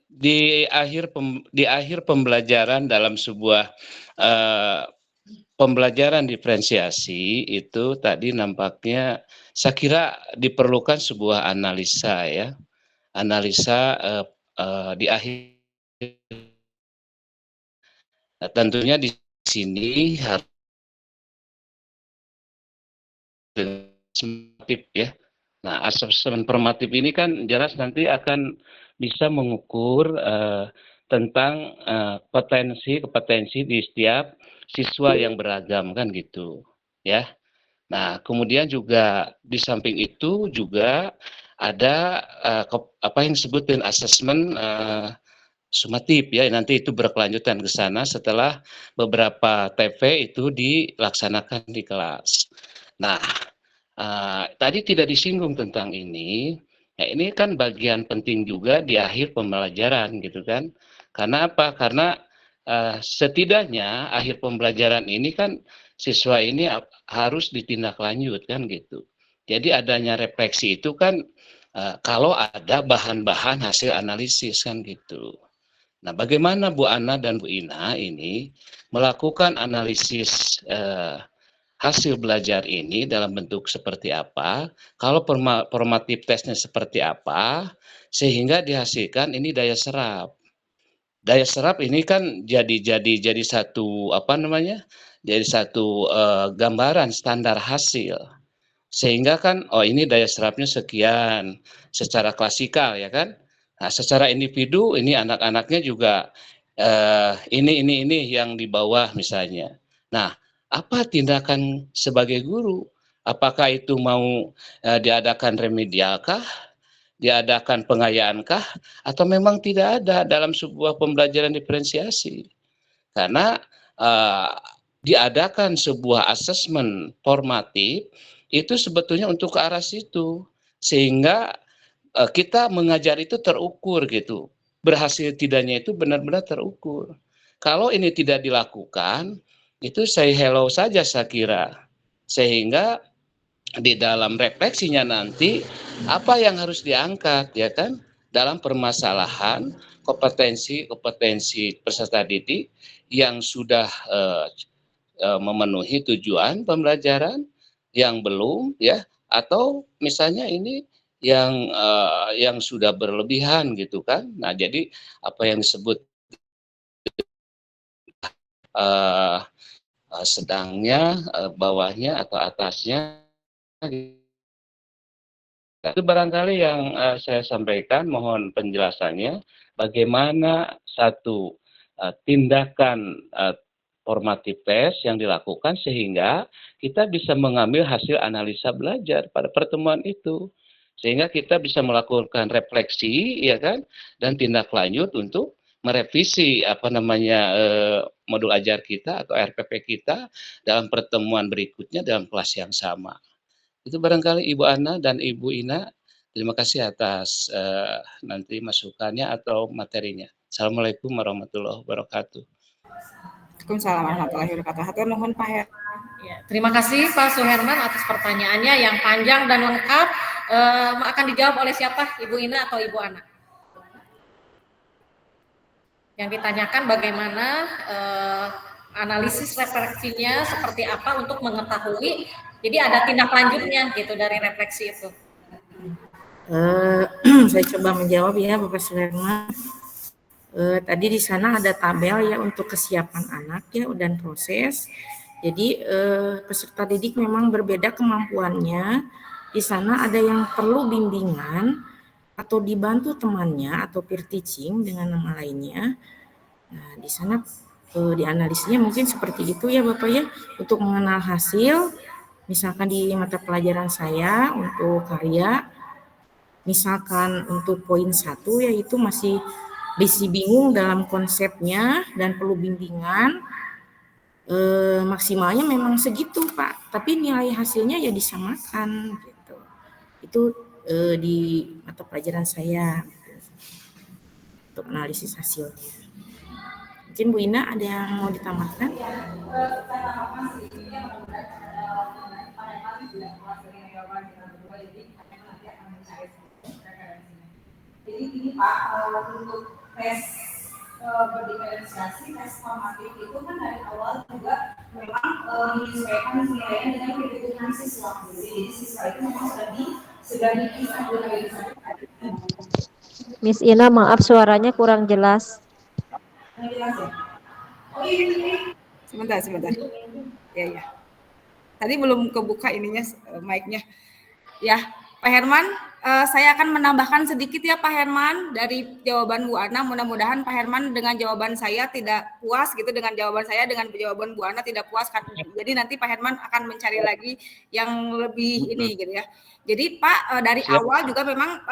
H: Di akhir pembelajaran dalam sebuah pembelajaran diferensiasi itu tadi nampaknya saya kira diperlukan sebuah analisa ya. Analisa di akhir tentunya di sini harus ya. Nah, asesmen formatif ini kan jelas nanti akan bisa mengukur tentang kompetensi di setiap siswa yang beragam kan gitu, ya. Nah, kemudian juga di samping itu juga ada apa yang disebut dengan asesmen sumatif ya, nanti itu berkelanjutan ke sana setelah beberapa TV itu dilaksanakan di kelas. Nah, tadi tidak disinggung tentang ini. Nah, ini kan bagian penting juga di akhir pembelajaran gitu kan. Karena apa? Karena setidaknya akhir pembelajaran ini kan siswa ini harus ditindaklanjut kan gitu. Jadi adanya refleksi itu kan kalau ada bahan-bahan hasil analisis kan gitu. Nah, bagaimana Bu Ana dan Bu Ina ini melakukan analisis hasil belajar ini dalam bentuk seperti apa, kalau formatif tesnya seperti apa, sehingga dihasilkan ini daya serap. Daya serap ini kan jadi satu apa namanya? Jadi satu gambaran standar hasil. Sehingga kan oh ini daya serapnya sekian secara klasikal ya kan. Nah, secara individu ini anak-anaknya juga ini yang di bawah misalnya. Nah, apa tindakan sebagai guru? Apakah itu mau diadakan remedialkah? Diadakan pengayaankah? Atau memang tidak ada dalam sebuah pembelajaran diferensiasi? Karena diadakan sebuah asesmen formatif itu sebetulnya untuk ke arah situ. Sehingga kita mengajar itu terukur gitu. Berhasil tidaknya itu benar-benar terukur. Kalau ini tidak dilakukan, itu say hello saja saya kira. Sehingga di dalam refleksinya nanti apa yang harus diangkat ya kan dalam permasalahan kompetensi peserta didik yang sudah memenuhi tujuan pembelajaran, yang belum ya, atau misalnya ini yang sudah berlebihan gitu kan. Nah, jadi apa yang disebut sedangnya, bawahnya atau atasnya itu barangkali yang saya sampaikan, mohon penjelasannya bagaimana satu tindakan formatif tes yang dilakukan sehingga kita bisa mengambil hasil analisa belajar pada pertemuan itu. Sehingga kita bisa melakukan refleksi ya kan dan tindak lanjut untuk merevisi apa namanya modul ajar kita atau RPP kita dalam pertemuan berikutnya dalam kelas yang sama. Itu barangkali Ibu Ana dan Ibu Ina, terima kasih atas nanti masukannya atau materinya. Assalamualaikum warahmatullahi wabarakatuh.
C: Waalaikumsalam warahmatullahi wabarakatuh. Mohon Pak Her.
B: Ya, terima kasih Pak Suherman atas pertanyaannya yang panjang dan lengkap. Akan dijawab oleh siapa? Ibu Ina atau Ibu Ana? Yang ditanyakan bagaimana analisis refleksinya seperti apa untuk mengetahui. Jadi ada tindak lanjutnya gitu dari refleksi itu.
D: Saya coba menjawab ya Bapak Suherman. Tadi di sana ada tabel ya untuk kesiapan anak ya dan proses. Jadi peserta didik memang berbeda kemampuannya. Di sana ada yang perlu bimbingan atau dibantu temannya atau peer teaching dengan nama lainnya. Nah, di sana dianalisisnya mungkin seperti itu ya Bapak ya, untuk mengenal hasil. Misalkan di mata pelajaran saya untuk karya, misalkan untuk poin 1 yaitu masih bingung dalam konsepnya dan perlu bimbingan, maksimalnya memang segitu Pak, tapi nilai hasilnya ya disamakan gitu. Itu di mata pelajaran saya untuk analisis hasilnya. Mungkin Bu Ina ada yang mau ditambahkan?
I: Jadi ini Pak, untuk tes berdiferensiasi, tes formatif itu kan dari awal juga memang menyesuaikan nilainya dengan kebutuhan siswa. Jadi siswa itu memang sudah dipisah dari
E: Miss Ina, maaf suaranya kurang jelas.
C: Sebentar. Ya. Tadi belum kebuka ininya mic-nya. Ya, Pak Herman, saya akan menambahkan sedikit ya Pak Herman dari jawaban Bu Ana. Mudah-mudahan Pak Herman dengan jawaban saya tidak puas gitu, dengan jawaban saya dengan jawaban Bu Ana tidak puas kan. Jadi nanti Pak Herman akan mencari lagi yang lebih ini gitu ya. Jadi Pak dari awal juga memang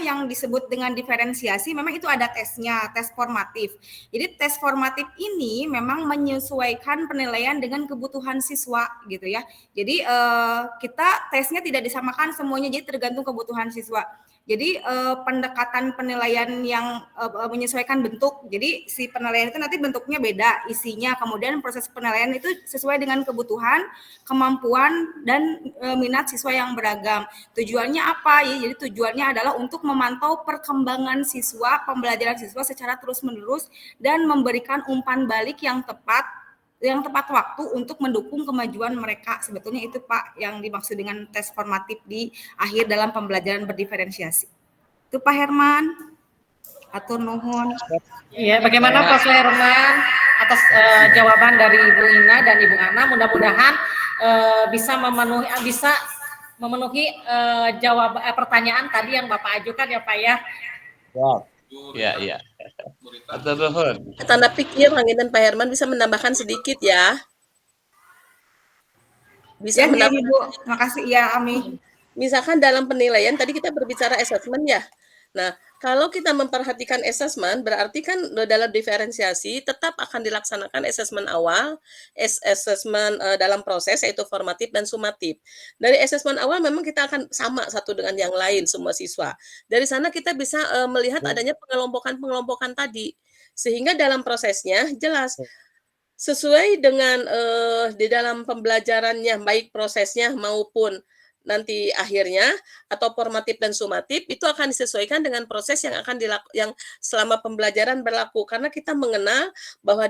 C: yang disebut dengan diferensiasi memang itu ada tesnya, tes formatif. Jadi tes formatif ini memang menyesuaikan penilaian dengan kebutuhan siswa gitu ya. Jadi kita tesnya tidak disamakan semuanya, jadi tergantung kebutuhan siswa. Jadi pendekatan penilaian yang menyesuaikan bentuk. Jadi si penilaian itu nanti bentuknya beda, isinya. Kemudian proses penilaian itu sesuai dengan kebutuhan, kemampuan dan minat siswa yang beragam. Tujuannya apa? Ya, jadi tujuannya adalah untuk memantau perkembangan siswa, pembelajaran siswa secara terus-menerus dan memberikan umpan balik yang tepat waktu untuk mendukung kemajuan mereka. Sebetulnya itu Pak yang dimaksud dengan tes formatif di akhir dalam pembelajaran berdiferensiasi. Itu Pak Herman. Atur nuhun.
B: Iya, bagaimana Pak Herman atas jawaban dari Ibu Ina dan Ibu Ana. Mudah-mudahan bisa memenuhi jawab pertanyaan tadi yang Bapak ajukan ya Pak ya.
H: Iya. Atur nuhun.
A: Tanda pikir Hanginan Pak Herman bisa menambahkan sedikit ya. Bisa
C: Ya,
A: menambahkan.
C: Ibu. Makasih ya, Ami.
A: Misalkan dalam penilaian tadi kita berbicara assessment ya. Nah, kalau kita memperhatikan assessment, berarti kan dalam diferensiasi tetap akan dilaksanakan assessment awal, assessment dalam proses yaitu formatif dan sumatif. Dari assessment awal memang kita akan sama satu dengan yang lain semua siswa. Dari sana kita bisa melihat adanya pengelompokan tadi. Sehingga dalam prosesnya jelas sesuai dengan di dalam pembelajarannya baik prosesnya maupun nanti akhirnya atau formatif dan sumatif itu akan disesuaikan dengan proses yang akan yang selama pembelajaran berlaku, karena kita mengenal bahwa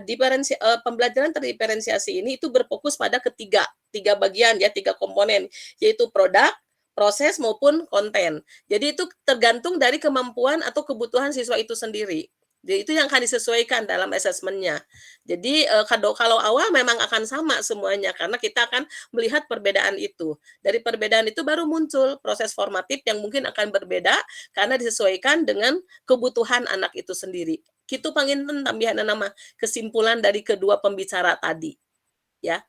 A: pembelajaran terdiferensiasi ini itu berfokus pada tiga bagian ya, 3 komponen, yaitu produk, proses maupun konten. Jadi itu tergantung dari kemampuan atau kebutuhan siswa itu sendiri. Jadi itu yang akan disesuaikan dalam asesmennya. Jadi kalau awal memang akan sama semuanya karena kita akan melihat perbedaan itu. Dari perbedaan itu baru muncul proses formatif yang mungkin akan berbeda karena disesuaikan dengan kebutuhan anak itu sendiri. Kitu panginten tambihan nama kesimpulan dari kedua pembicara tadi. Ya.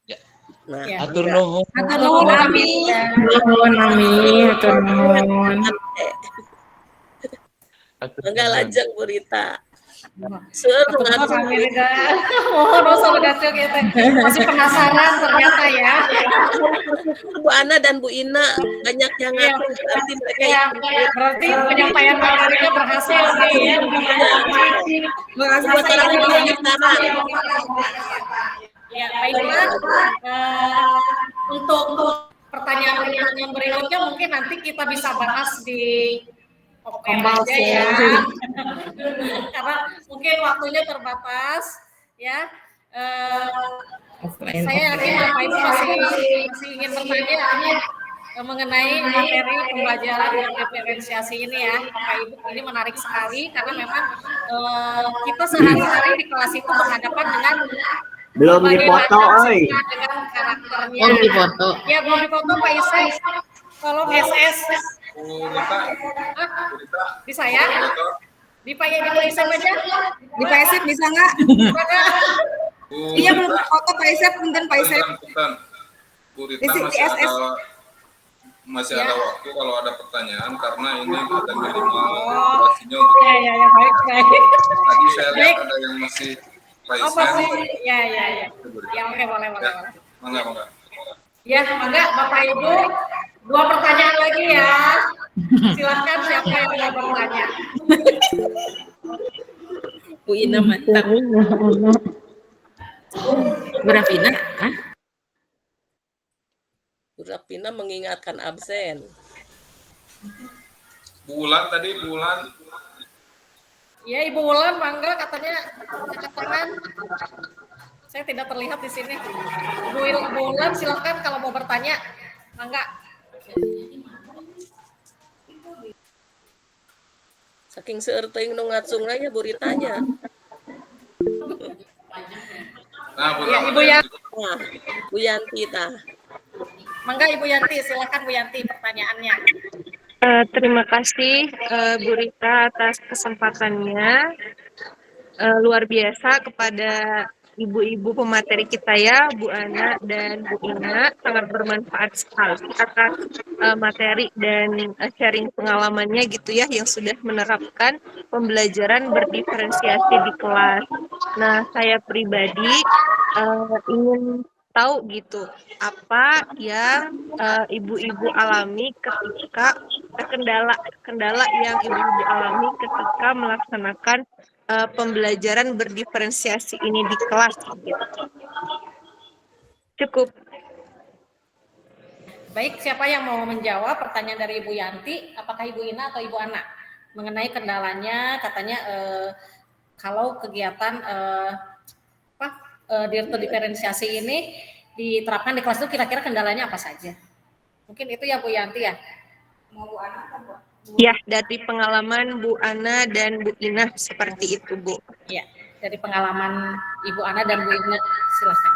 A: Nah,
H: Atur nuhun.
C: Atur nuhun, Ami.
D: Atur nuhun.
A: Enggak lajeng Bu Rita.
B: Mohon saudara kita masih penasaran ternyata ya.
A: Bu Ana dan Bu Ina banyak yang ngaku berarti mereka
B: berarti penyampaian materinya berhasil nih. Ya, baiklah. Untuk pertanyaan yang berikutnya mungkin nanti kita bisa bahas di open aja ya. Karena mungkin waktunya terbatas ya. Saya yakin Bapak Ibu masih ingin bertanya mengenai materi pembelajaran dan diferensiasi ini ya, Bapak Ibu. Ini menarik sekali karena memang kita sehari-hari di kelas itu berhadapan dengan
J: belum dipoto, oi.
B: Dengan karakternya.
D: Belum dipoto.
B: Ya, belum dipoto Pak Isai. Tolong SS. Di saya? Di Pak Isai aja?
C: Di Pak Isep bisa nggak? Iya belum foto Pak Isep, punten Pak Isep.
K: Bu Rita masih ada waktu kalau ada pertanyaan karena ini ada minimal durasinya untuk.
B: Ya, baik.
K: Tadi saya lihat ada yang masih
B: Ya, oke, boleh.
K: Mangga.
B: Ya, mangga Bapak Ibu, 2 pertanyaan lagi ya. Silakan siapa yang mau bertanya.
D: Bu Ina mantap. Berapina?
A: Bu Rapina mengingatkan absen.
K: Bulan.
B: Ya, Ibu Wulan, mangga katanya angkat tangan. Saya tidak terlihat di sini. Bu Wulan, silakan kalau mau bertanya. Mangga.
A: Saking seueur teuing nu ngacungna ya Bu Ritanya.
K: Nah,
B: Ya, Ibu Yanti.
A: Nah, Bu Yanti tah.
B: Mangga Ibu Yanti, silakan Bu Yanti pertanyaannya.
E: Terima kasih Bu Rita atas kesempatannya. Luar biasa kepada ibu-ibu pemateri kita ya, Bu Ana dan Bu Ina, sangat bermanfaat sekali atas materi dan sharing pengalamannya gitu ya, yang sudah menerapkan pembelajaran berdiferensiasi di kelas. Nah, saya pribadi ingin tahu gitu, apa yang ibu-ibu alami ketika kendala yang ibu-ibu alami ketika melaksanakan pembelajaran berdiferensiasi ini di kelas gitu. Cukup.
B: Baik, siapa yang mau menjawab pertanyaan dari Ibu Yanti? Apakah Ibu Ina atau Ibu Ana? Mengenai kendalanya, katanya kalau kegiatan diferensiasi ini diterapkan di kelas itu kira-kira kendalanya apa saja? Mungkin itu ya Bu Yanti ya? Mau Bu Ana atau Bu?
E: Ya, dari pengalaman Bu Ana dan Bu Ina seperti itu, Bu.
B: Ya, dari pengalaman Ibu Ana dan Bu Ina, silakan.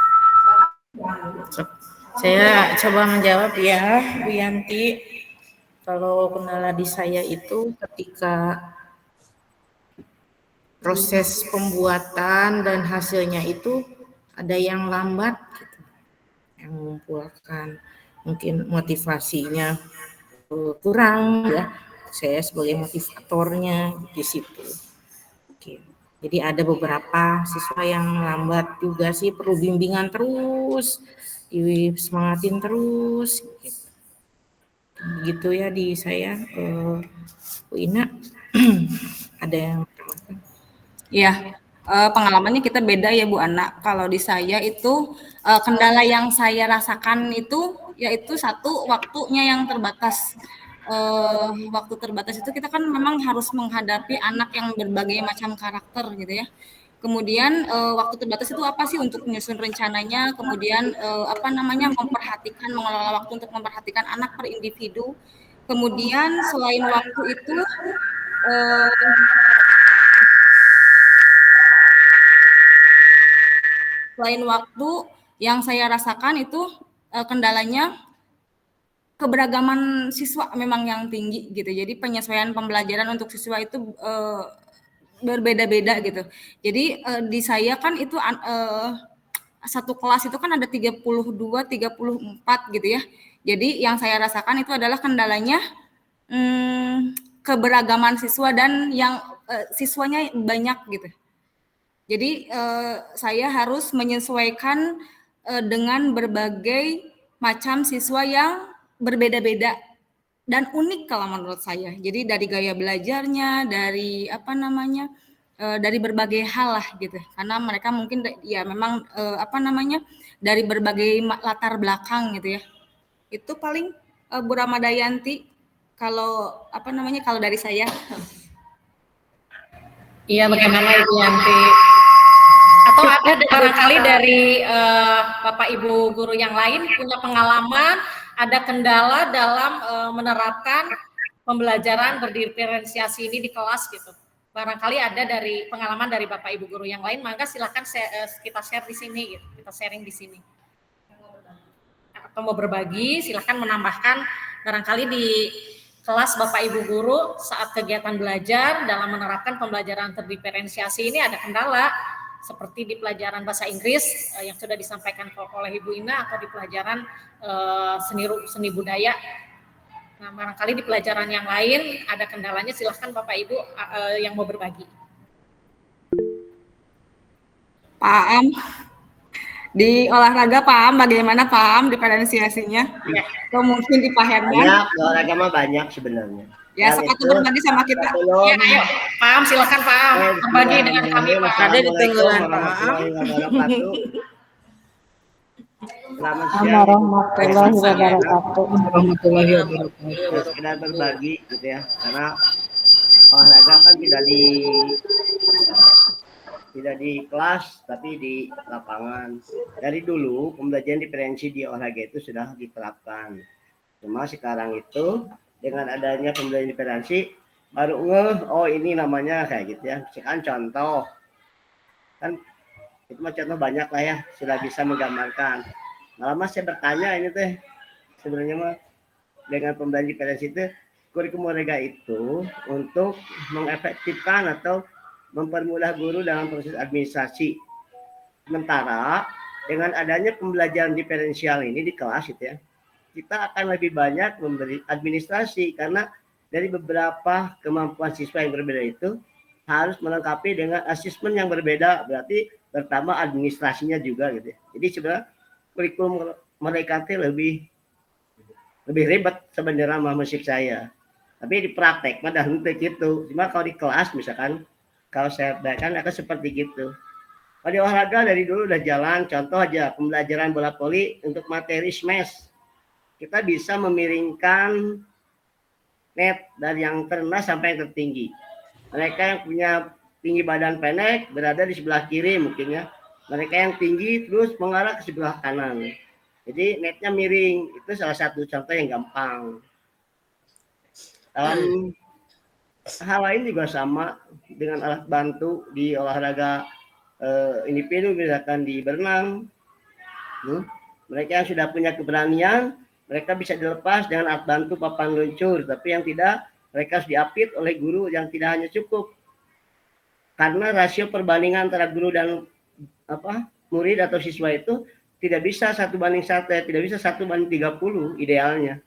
D: Saya coba menjawab ya, Bu Yanti. Kalau kendala di saya itu ketika proses pembuatan dan hasilnya itu ada yang lambat, gitu. Yang mengumpulkan mungkin motivasinya kurang ya. Saya sebagai motivatornya di situ. Oke. Jadi ada beberapa siswa yang lambat juga sih, perlu bimbingan terus, semangatin terus. Gitu ya di saya, Bu Ina. Ada yang tambahkan?
C: Iya, pengalamannya kita beda ya Bu Ana. Kalau di saya itu kendala yang saya rasakan itu yaitu satu, waktunya yang terbatas. Waktu terbatas itu kita kan memang harus menghadapi anak yang berbagai macam karakter gitu ya. Kemudian waktu terbatas itu apa sih untuk menyusun rencananya, kemudian memperhatikan, mengelola waktu untuk memperhatikan anak per individu. Kemudian selain waktu itu yang saya rasakan itu kendalanya keberagaman siswa memang yang tinggi gitu. Jadi penyesuaian pembelajaran untuk siswa itu berbeda-beda gitu. Jadi di saya kan itu satu kelas itu kan ada 32, 34 gitu ya. Jadi yang saya rasakan itu adalah kendalanya keberagaman siswa dan yang siswanya banyak gitu. Jadi saya harus menyesuaikan dengan berbagai macam siswa yang berbeda-beda dan unik kalau menurut saya. Jadi dari gaya belajarnya, dari dari berbagai hal lah gitu. Karena mereka mungkin ya memang dari berbagai latar belakang gitu ya. Itu paling Bu Ramadayanti Kalau apa namanya, kalau dari saya,
B: Iya, bagaimana Ibu Yanti? Atau ada barangkali dari Bapak Ibu guru yang lain punya pengalaman, ada kendala dalam menerapkan pembelajaran berdiferensiasi ini di kelas gitu. Barangkali ada dari pengalaman dari Bapak Ibu guru yang lain, maka silakan kita share di sini, gitu. Kita sharing di sini. Atau mau berbagi, silakan menambahkan barangkali di kelas Bapak Ibu guru saat kegiatan belajar dalam menerapkan pembelajaran terdiferensiasi ini ada kendala seperti di pelajaran bahasa Inggris yang sudah disampaikan oleh Ibu Ina atau di pelajaran seni budaya. Nah, barangkali di pelajaran yang lain ada kendalanya, silahkan Bapak Ibu yang mau berbagi.
C: Pak Am, di olahraga Pak Am, bagaimana Pak Am diferensiasinya?
J: Ya.
C: Atau mungkin di Pak Herman?
J: Banyak, olahraga mah banyak sebenarnya.
C: Ya, sepatu berbagi sama kita.
B: Ya, ayo, Pak Am, silakan Pak Am berbagi dengan kami Pak.
A: Ada di tenggelan Pak Am.
J: Selamat siang.
L: Warahmatullahi wabarakatuh.
D: Warahmatullahi wabarakatuh.
J: Sekedar berbagi gitu ya, karena olahraga kan tidak di kelas tapi di lapangan. Dari dulu pembelajaran diferensi di olahraga itu sudah diterapkan. Cuma sekarang itu dengan adanya pembelajaran diferensi baru oh ini namanya kayak gitu ya. Misalkan contoh kan itu mah contoh banyak lah ya, sudah bisa menggambarkan. Malah mas saya bertanya ini teh sebenarnya mah dengan pembelajaran diferensi itu kurikulum olahraga itu untuk mengefektifkan atau mempermudah guru dalam proses administrasi. Sementara dengan adanya pembelajaran diferensial ini di kelas itu ya, kita akan lebih banyak memberi administrasi karena dari beberapa kemampuan siswa yang berbeda itu harus melengkapi dengan asesmen yang berbeda, berarti pertama administrasinya juga gitu ya. Jadi sebenarnya kurikulum mereka itu lebih ribet sebenarnya menurut saya. Tapi di praktek mah dah gitu. Cuma kalau di kelas misalkan kalau saya bayangkan akan seperti gitu. Kalau di olahraga dari dulu udah jalan, contoh aja pembelajaran bola voli untuk materi smash. Kita bisa memiringkan net dari yang terendah sampai yang tertinggi. Mereka yang punya tinggi badan pendek berada di sebelah kiri mungkin ya. Mereka yang tinggi terus mengarah ke sebelah kanan. Jadi netnya miring, itu salah satu contoh yang gampang. Hal lain juga sama dengan alat bantu di olahraga individu, misalkan di berenang. Mereka yang sudah punya keberanian, mereka bisa dilepas dengan alat bantu papan luncur, tapi yang tidak, mereka harus diapit oleh guru yang tidak hanya cukup. Karena rasio perbandingan antara guru dan murid atau siswa itu tidak bisa 1:1, tidak bisa 1:30 idealnya.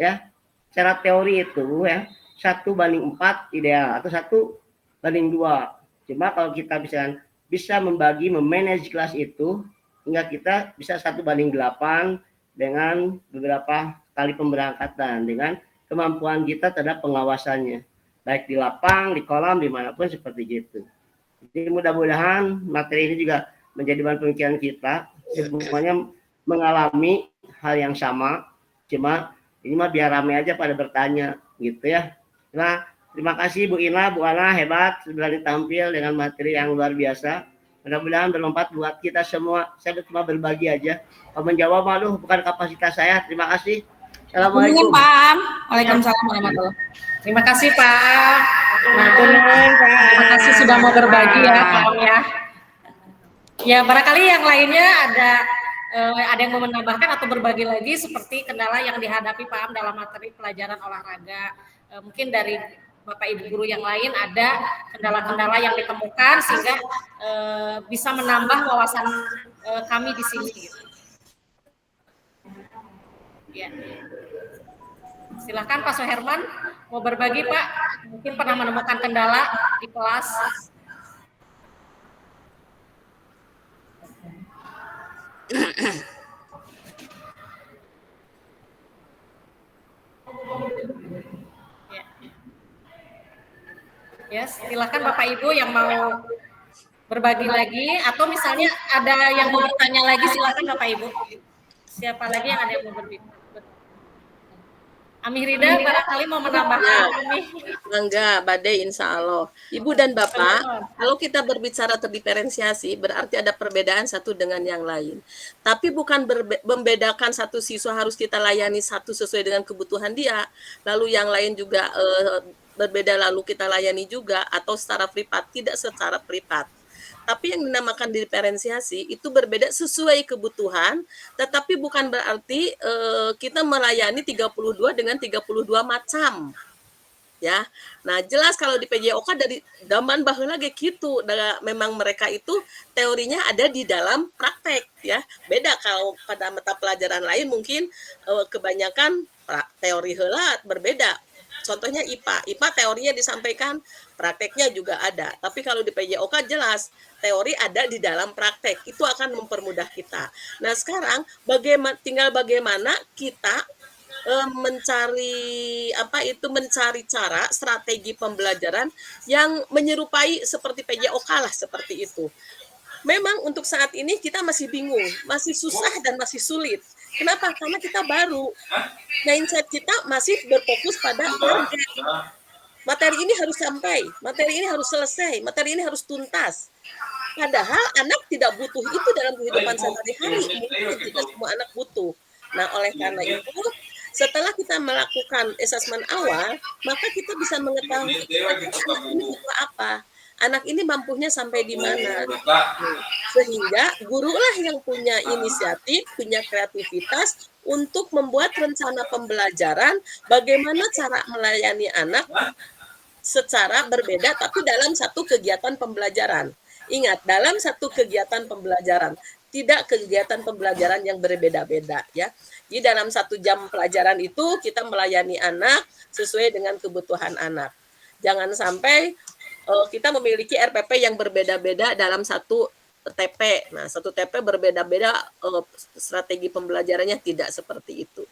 J: Ya, secara teori itu ya 1:4 ideal atau 1:2. Cuma kalau kita bisa membagi, memanage kelas itu hingga kita bisa 1:8 dengan beberapa kali pemberangkatan dengan kemampuan kita terhadap pengawasannya, baik di lapang, di kolam, dimanapun seperti gitu. Jadi mudah-mudahan materi ini juga menjadi bahan pemikiran kita. Semuanya mengalami hal yang sama, cuma ini mah biar ramai aja pada bertanya gitu ya. Nah, terima kasih Bu Ina, Bu Ana, hebat sudah ditampil dengan materi yang luar biasa. Mudah-mudahan bermanfaat buat kita semua. Saya cuma berbagi aja. Kalau menjawab malu bukan kapasitas saya. Terima kasih. Assalamualaikum.
C: Pak. Waalaikumsalam warahmatullahi.
B: Terima kasih Pak. Terima kasih sudah mau berbagi ya Pak ya. Ya barangkali yang lainnya ada yang mau menambahkan atau berbagi lagi seperti kendala yang dihadapi Pak Am dalam materi pelajaran olahraga. Mungkin dari Bapak Ibu guru yang lain ada kendala-kendala yang ditemukan sehingga bisa menambah wawasan kami di sini. Ya. Silakan Pak Soherman mau berbagi Pak, mungkin pernah menemukan kendala di kelas. Ya, silakan Bapak Ibu yang mau berbagi lagi atau misalnya ada yang mau bertanya lagi silakan Bapak Ibu. Siapa lagi yang ada yang mau berbagi? Amirida barangkali mau menambahkan ini.
A: Mangga, badai insya Allah. Ibu dan Bapak, kalau kita berbicara terdiferensiasi, berarti ada perbedaan satu dengan yang lain. Tapi bukan membedakan satu siswa harus kita layani satu sesuai dengan kebutuhan dia, lalu yang lain juga berbeda lalu kita layani juga, atau secara privat, tidak secara privat. Tapi yang dinamakan diferensiasi itu berbeda sesuai kebutuhan, tetapi bukan berarti kita melayani 32 dengan 32 macam. Ya, nah jelas kalau di PJOK dari zaman baheula ge kitu, memang mereka itu teorinya ada di dalam praktek ya. Beda kalau pada mata pelajaran lain mungkin kebanyakan teori heula berbeda. Contohnya IPA teorinya disampaikan, prakteknya juga ada. Tapi kalau di PJOK jelas teori ada di dalam praktek, itu akan mempermudah kita. Nah sekarang tinggal bagaimana kita mencari cara strategi pembelajaran yang menyerupai seperti PJOK lah, seperti itu. Memang untuk saat ini kita masih bingung, masih susah dan masih sulit. Kenapa? Karena kita baru. Mindset kita masih berfokus pada target. Materi ini harus sampai, materi ini harus selesai, materi ini harus tuntas. Padahal anak tidak butuh itu dalam kehidupan sehari-hari. Mungkin tidak semua anak butuh. Nah, oleh karena itu, setelah kita melakukan asesmen awal, maka kita bisa mengetahui anak ini butuh apa. Anak ini mampunya sampai di mana. Sehingga gurulah yang punya inisiatif, punya kreativitas untuk membuat rencana pembelajaran, bagaimana cara melayani anak secara berbeda, tapi dalam satu kegiatan pembelajaran. Ingat, dalam satu kegiatan pembelajaran, tidak kegiatan pembelajaran yang berbeda-beda ya. Di dalam 1 jam pelajaran itu kita melayani anak sesuai dengan kebutuhan anak. Jangan sampai kita memiliki RPP yang berbeda-beda dalam satu TP. Nah, satu TP berbeda-beda strategi pembelajarannya, tidak seperti itu.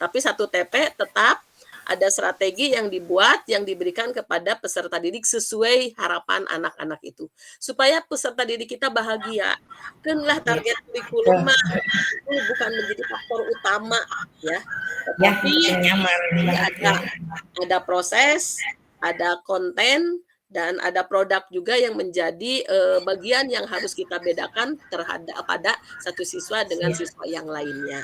A: Tapi satu TP tetap ada strategi yang dibuat, yang diberikan kepada peserta didik sesuai harapan anak-anak itu. Supaya peserta didik kita bahagia. Kanlah target kurikulum bukan menjadi faktor utama ya. Tetapi ada proses, ada konten, dan ada produk juga yang menjadi bagian yang harus kita bedakan terhadap pada satu siswa dengan siswa yang lainnya.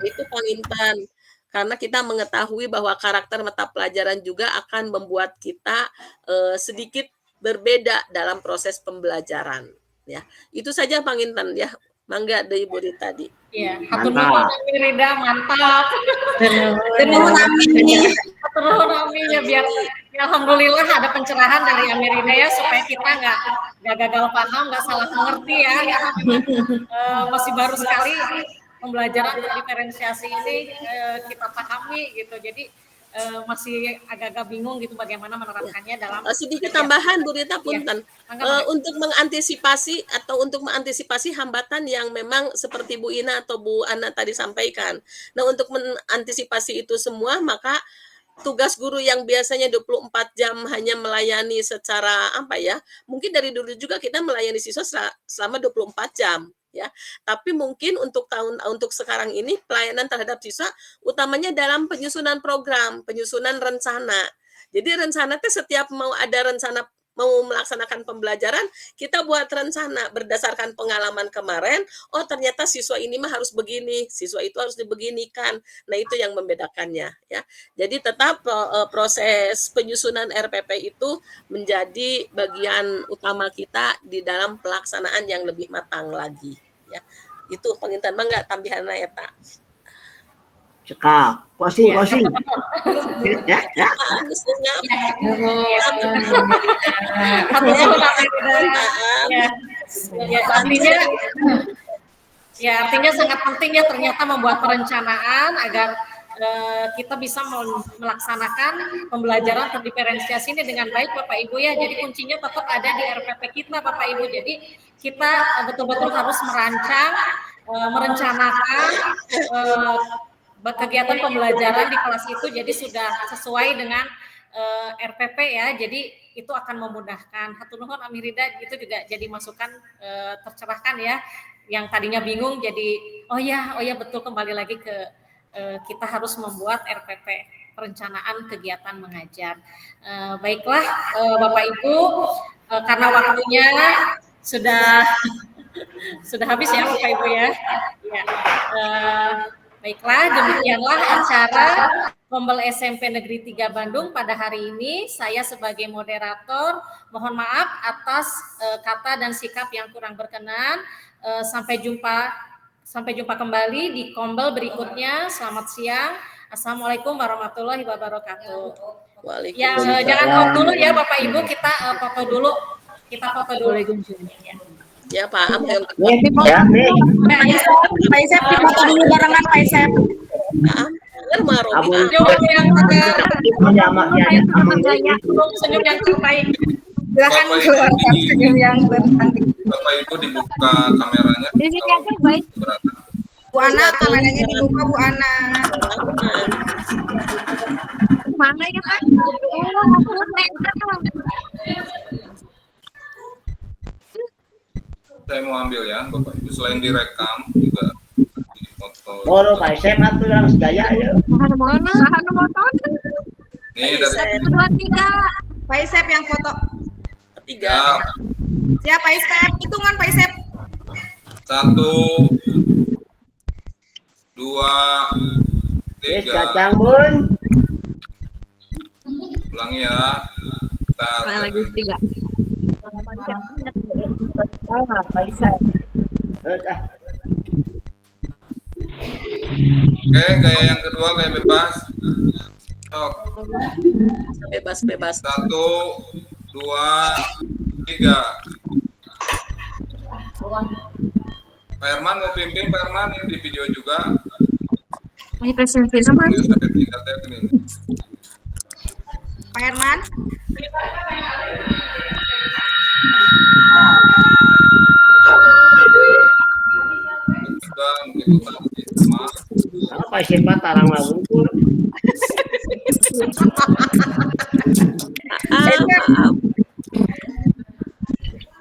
A: Itu Panginten. Karena kita mengetahui bahwa karakter mata pelajaran juga akan membuat kita sedikit berbeda dalam proses pembelajaran. Ya, itu saja Panginten ya. Mangga dari Ibu Rita tadi.
B: Iya, hatur nuhun Amirida, mantap. Hatur nuhun ya, biar alhamdulillah ada pencerahan dari Amirida ya, supaya kita nggak gagal paham, nggak salah mengerti ya, karena memang masih baru sekali pembelajaran diferensiasi ini kita pahami gitu. Jadi masih agak-agak bingung gitu bagaimana menerapkannya dalam
A: sedikit tambahan Bu Rita punten untuk mengantisipasi hambatan yang memang seperti Bu Ina atau Bu Ana tadi sampaikan. Nah, untuk mengantisipasi itu semua maka tugas guru yang biasanya 24 jam hanya melayani secara mungkin dari dulu juga kita melayani siswa selama 24 jam ya. Tapi mungkin untuk sekarang ini pelayanan terhadap siswa utamanya dalam penyusunan program, penyusunan rencana. Jadi rencana itu setiap mau melaksanakan pembelajaran, kita buat rencana berdasarkan pengalaman kemarin. Oh, ternyata siswa ini mah harus begini, siswa itu harus dibeginikan. Nah, itu yang membedakannya ya. Jadi tetap proses penyusunan RPP itu menjadi bagian utama kita di dalam pelaksanaan yang lebih matang lagi ya. Itu Panginten mah enggak tambahan eta.
J: Cekap, closing. Ya.
B: Artinya sangat penting ya ternyata membuat perencanaan agar kita bisa melaksanakan pembelajaran terdiferensiasi ini dengan baik Bapak Ibu ya. Jadi kuncinya tetap ada di RPP kita Bapak Ibu. Jadi kita betul-betul harus merencanakan kegiatan pembelajaran di kelas itu jadi sudah sesuai dengan RPP ya. Jadi itu akan memudahkan. Hatur nuhun Amirida, itu juga jadi masukan tercerahkan ya. Yang tadinya bingung jadi oh ya betul, kembali lagi ke kita harus membuat RPP perencanaan kegiatan mengajar. Baiklah Bapak Ibu, karena waktunya sudah habis ya Bapak Ibu ya. Baiklah, demikianlah acara Kombel SMP Negeri 3 Bandung pada hari ini. Saya sebagai moderator mohon maaf atas kata dan sikap yang kurang berkenan. Sampai jumpa kembali di Kombel berikutnya. Selamat siang. Assalamualaikum warahmatullahi wabarakatuh. Ya, jangan off dulu ya Bapak Ibu, kita foto dulu.
A: Ya Pak, yang
I: Pak Isep foto dulu barengan Pak Isep.
B: Senyum yang terbaik.
I: Silakan keluarkan senyum yang tercantik.
K: Bapak Ibu dibuka kameranya.
I: Di sini yang terbaik. Bu Ana, kameranya dibuka Bu Ana. Mana ya Pak?
K: Saya mau ambil ya, Bapak Ibu. Selain direkam juga dipoto.
J: Moro Pak Isep atuh lang sedaya ya.
K: Ini dari
I: 1, 2, 3. Pak Isep yang foto.
A: 3.
I: Siap Pak Isep, hitungan Pak Isep.
K: 1, 2, 3.
J: Kacang bun.
K: Ulangi ya.
I: Lagi 3.
K: Oke, gaya yang kedua, gaya bebas. Sok.
A: Bebas.
K: 1, 2, 3. Pak Herman mau pimpin, Pak Herman ini di video juga.
I: Ini presentasi sama. Pak Herman.
J: Apa Isep tarang ngabungkur.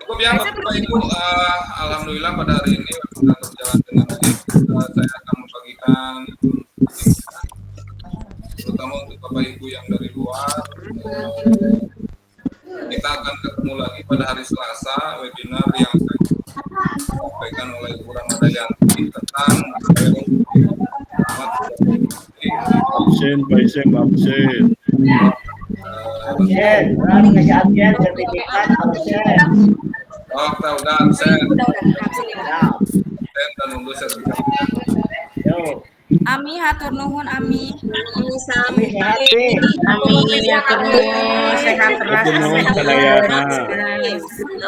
K: Cukup ya Bapak Ibu, alhamdulillah pada hari ini sudah berjalan dengan baik. Saya akan membagikan terutama untuk Bapak Ibu yang dari luar. Kita akan ketemu lagi pada hari Selasa webinar yang disampaikan oleh Ibu Ramadayanti tentang
G: Absen, Pak Isep, absen.
J: Absen, orang ngasih absen sertifikat absen.
K: Oh, kita udah absen. Absen dan nunggu sertifikat.
J: Yo.
I: Ami hatur nuhun Ami.
J: Ami sehat nih.
D: Ami hatur nuhun, sehat terus.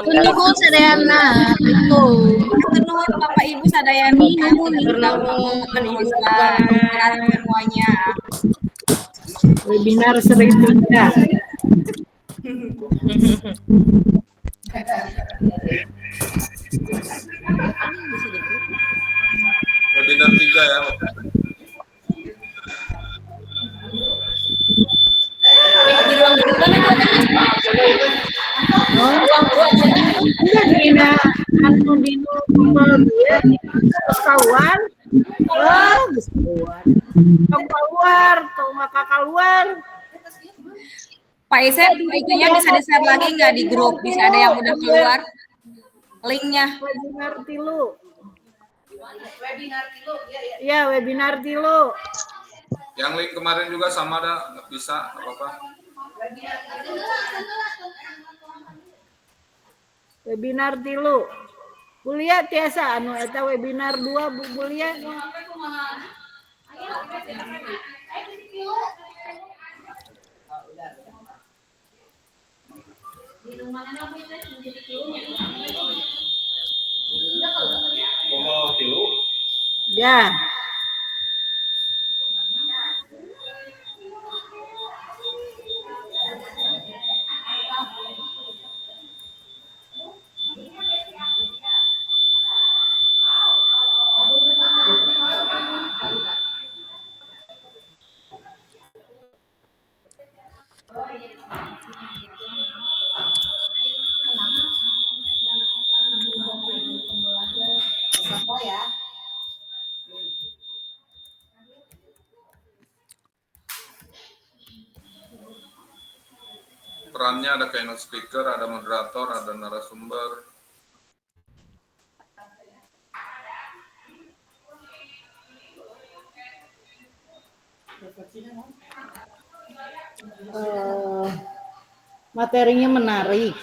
I: Nuhun sadayana. Hatur nuhun Bapak Ibu sadayani. Hatur nuhun semuanya.
D: Webinar sering tunda.
K: Webinar 3 ya.
D: Kawan, keluar.
I: Pak Isep, itunya bisa di-share lagi nggak di grup? Bisa ada yang udah keluar linknya.
D: Webinar tilu. Ya, webinar tilu.
K: Yang link kemarin juga sama ada, nggak bisa apa-apa.
D: Webinar tilu. Kuliah tiasa anu eta webinar 2 Bu Bulia. Ya.
K: perannya ada keynote speaker, ada moderator, ada narasumber.
D: Materinya menarik.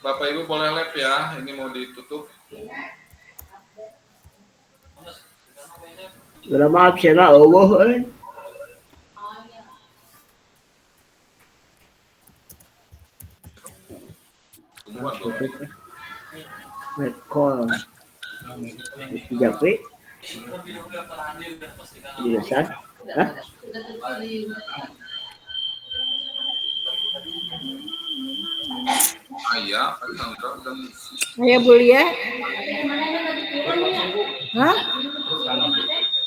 K: Bapak Ibu boleh lab ya, ini mau ditutup.
J: Udah maaf sih lah, Allah. Red call. Japri. Jelaskan. Hah?
K: Ayah, Sandra, dan
D: Ayah Bulia. Hah?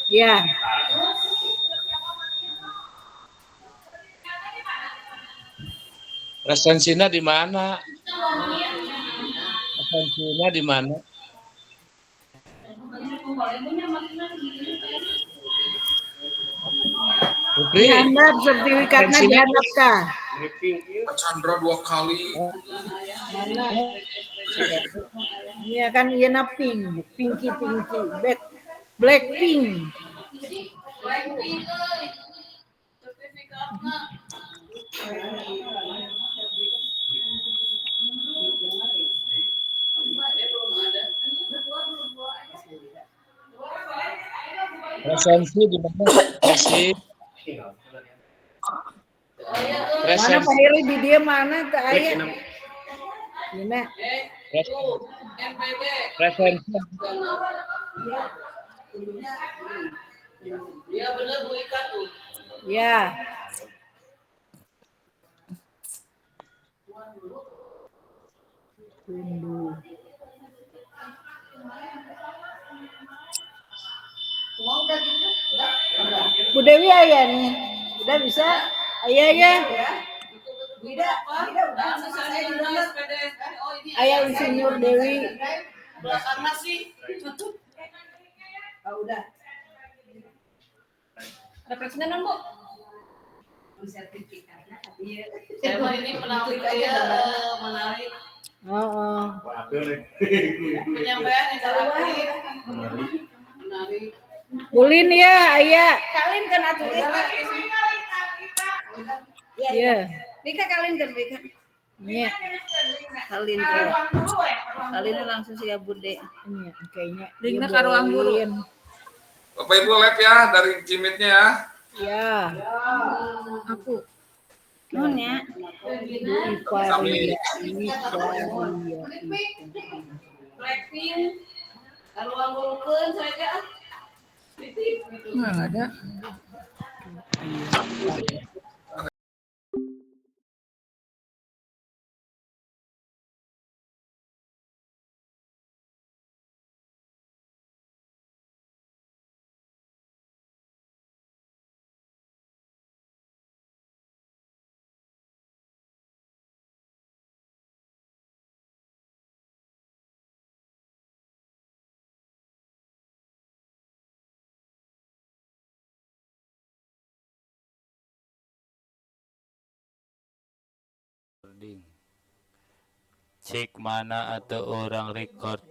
D: Ya.
H: Resensinya di mana? Resensinya di mana?
D: Dihandap, sertifikatnya dihandapkan.
K: Chandra 2 kali.
D: Iya kan, iya pink, pinky, Blackpink.
H: Resensi di mana?
D: Mana Pak Heri di dia mana ke ayah? Gimana?
H: Resensi.
D: Ya benar Bu Ika tuh. Ya. Tunggu. Bu Dewi ayah nih. Udah bisa? Ayah ya. Ayah Insinyur Dewi. Belakang masih. Oh, udah. Ada presiden dong, Bu? Sertifikatnya. Saya mau ini menarik aja menarik. Oh. Penyampaian interaktif. Menarik. Ulin ya, ayah. Kalin kan atuh. Iya. Bika kalin kan Bika. Iya. Kalin kan. Kalin langsung siap Bude. Iya, kayaknya.
C: Linknya ke ruang guru.
K: Bapak Ibu lab ya dari Jimitnya ya.
D: Ya. Aku. Nuhun ya. Blackpink. Ruang guru saja. Nggak ada.
M: Cek mana atau orang record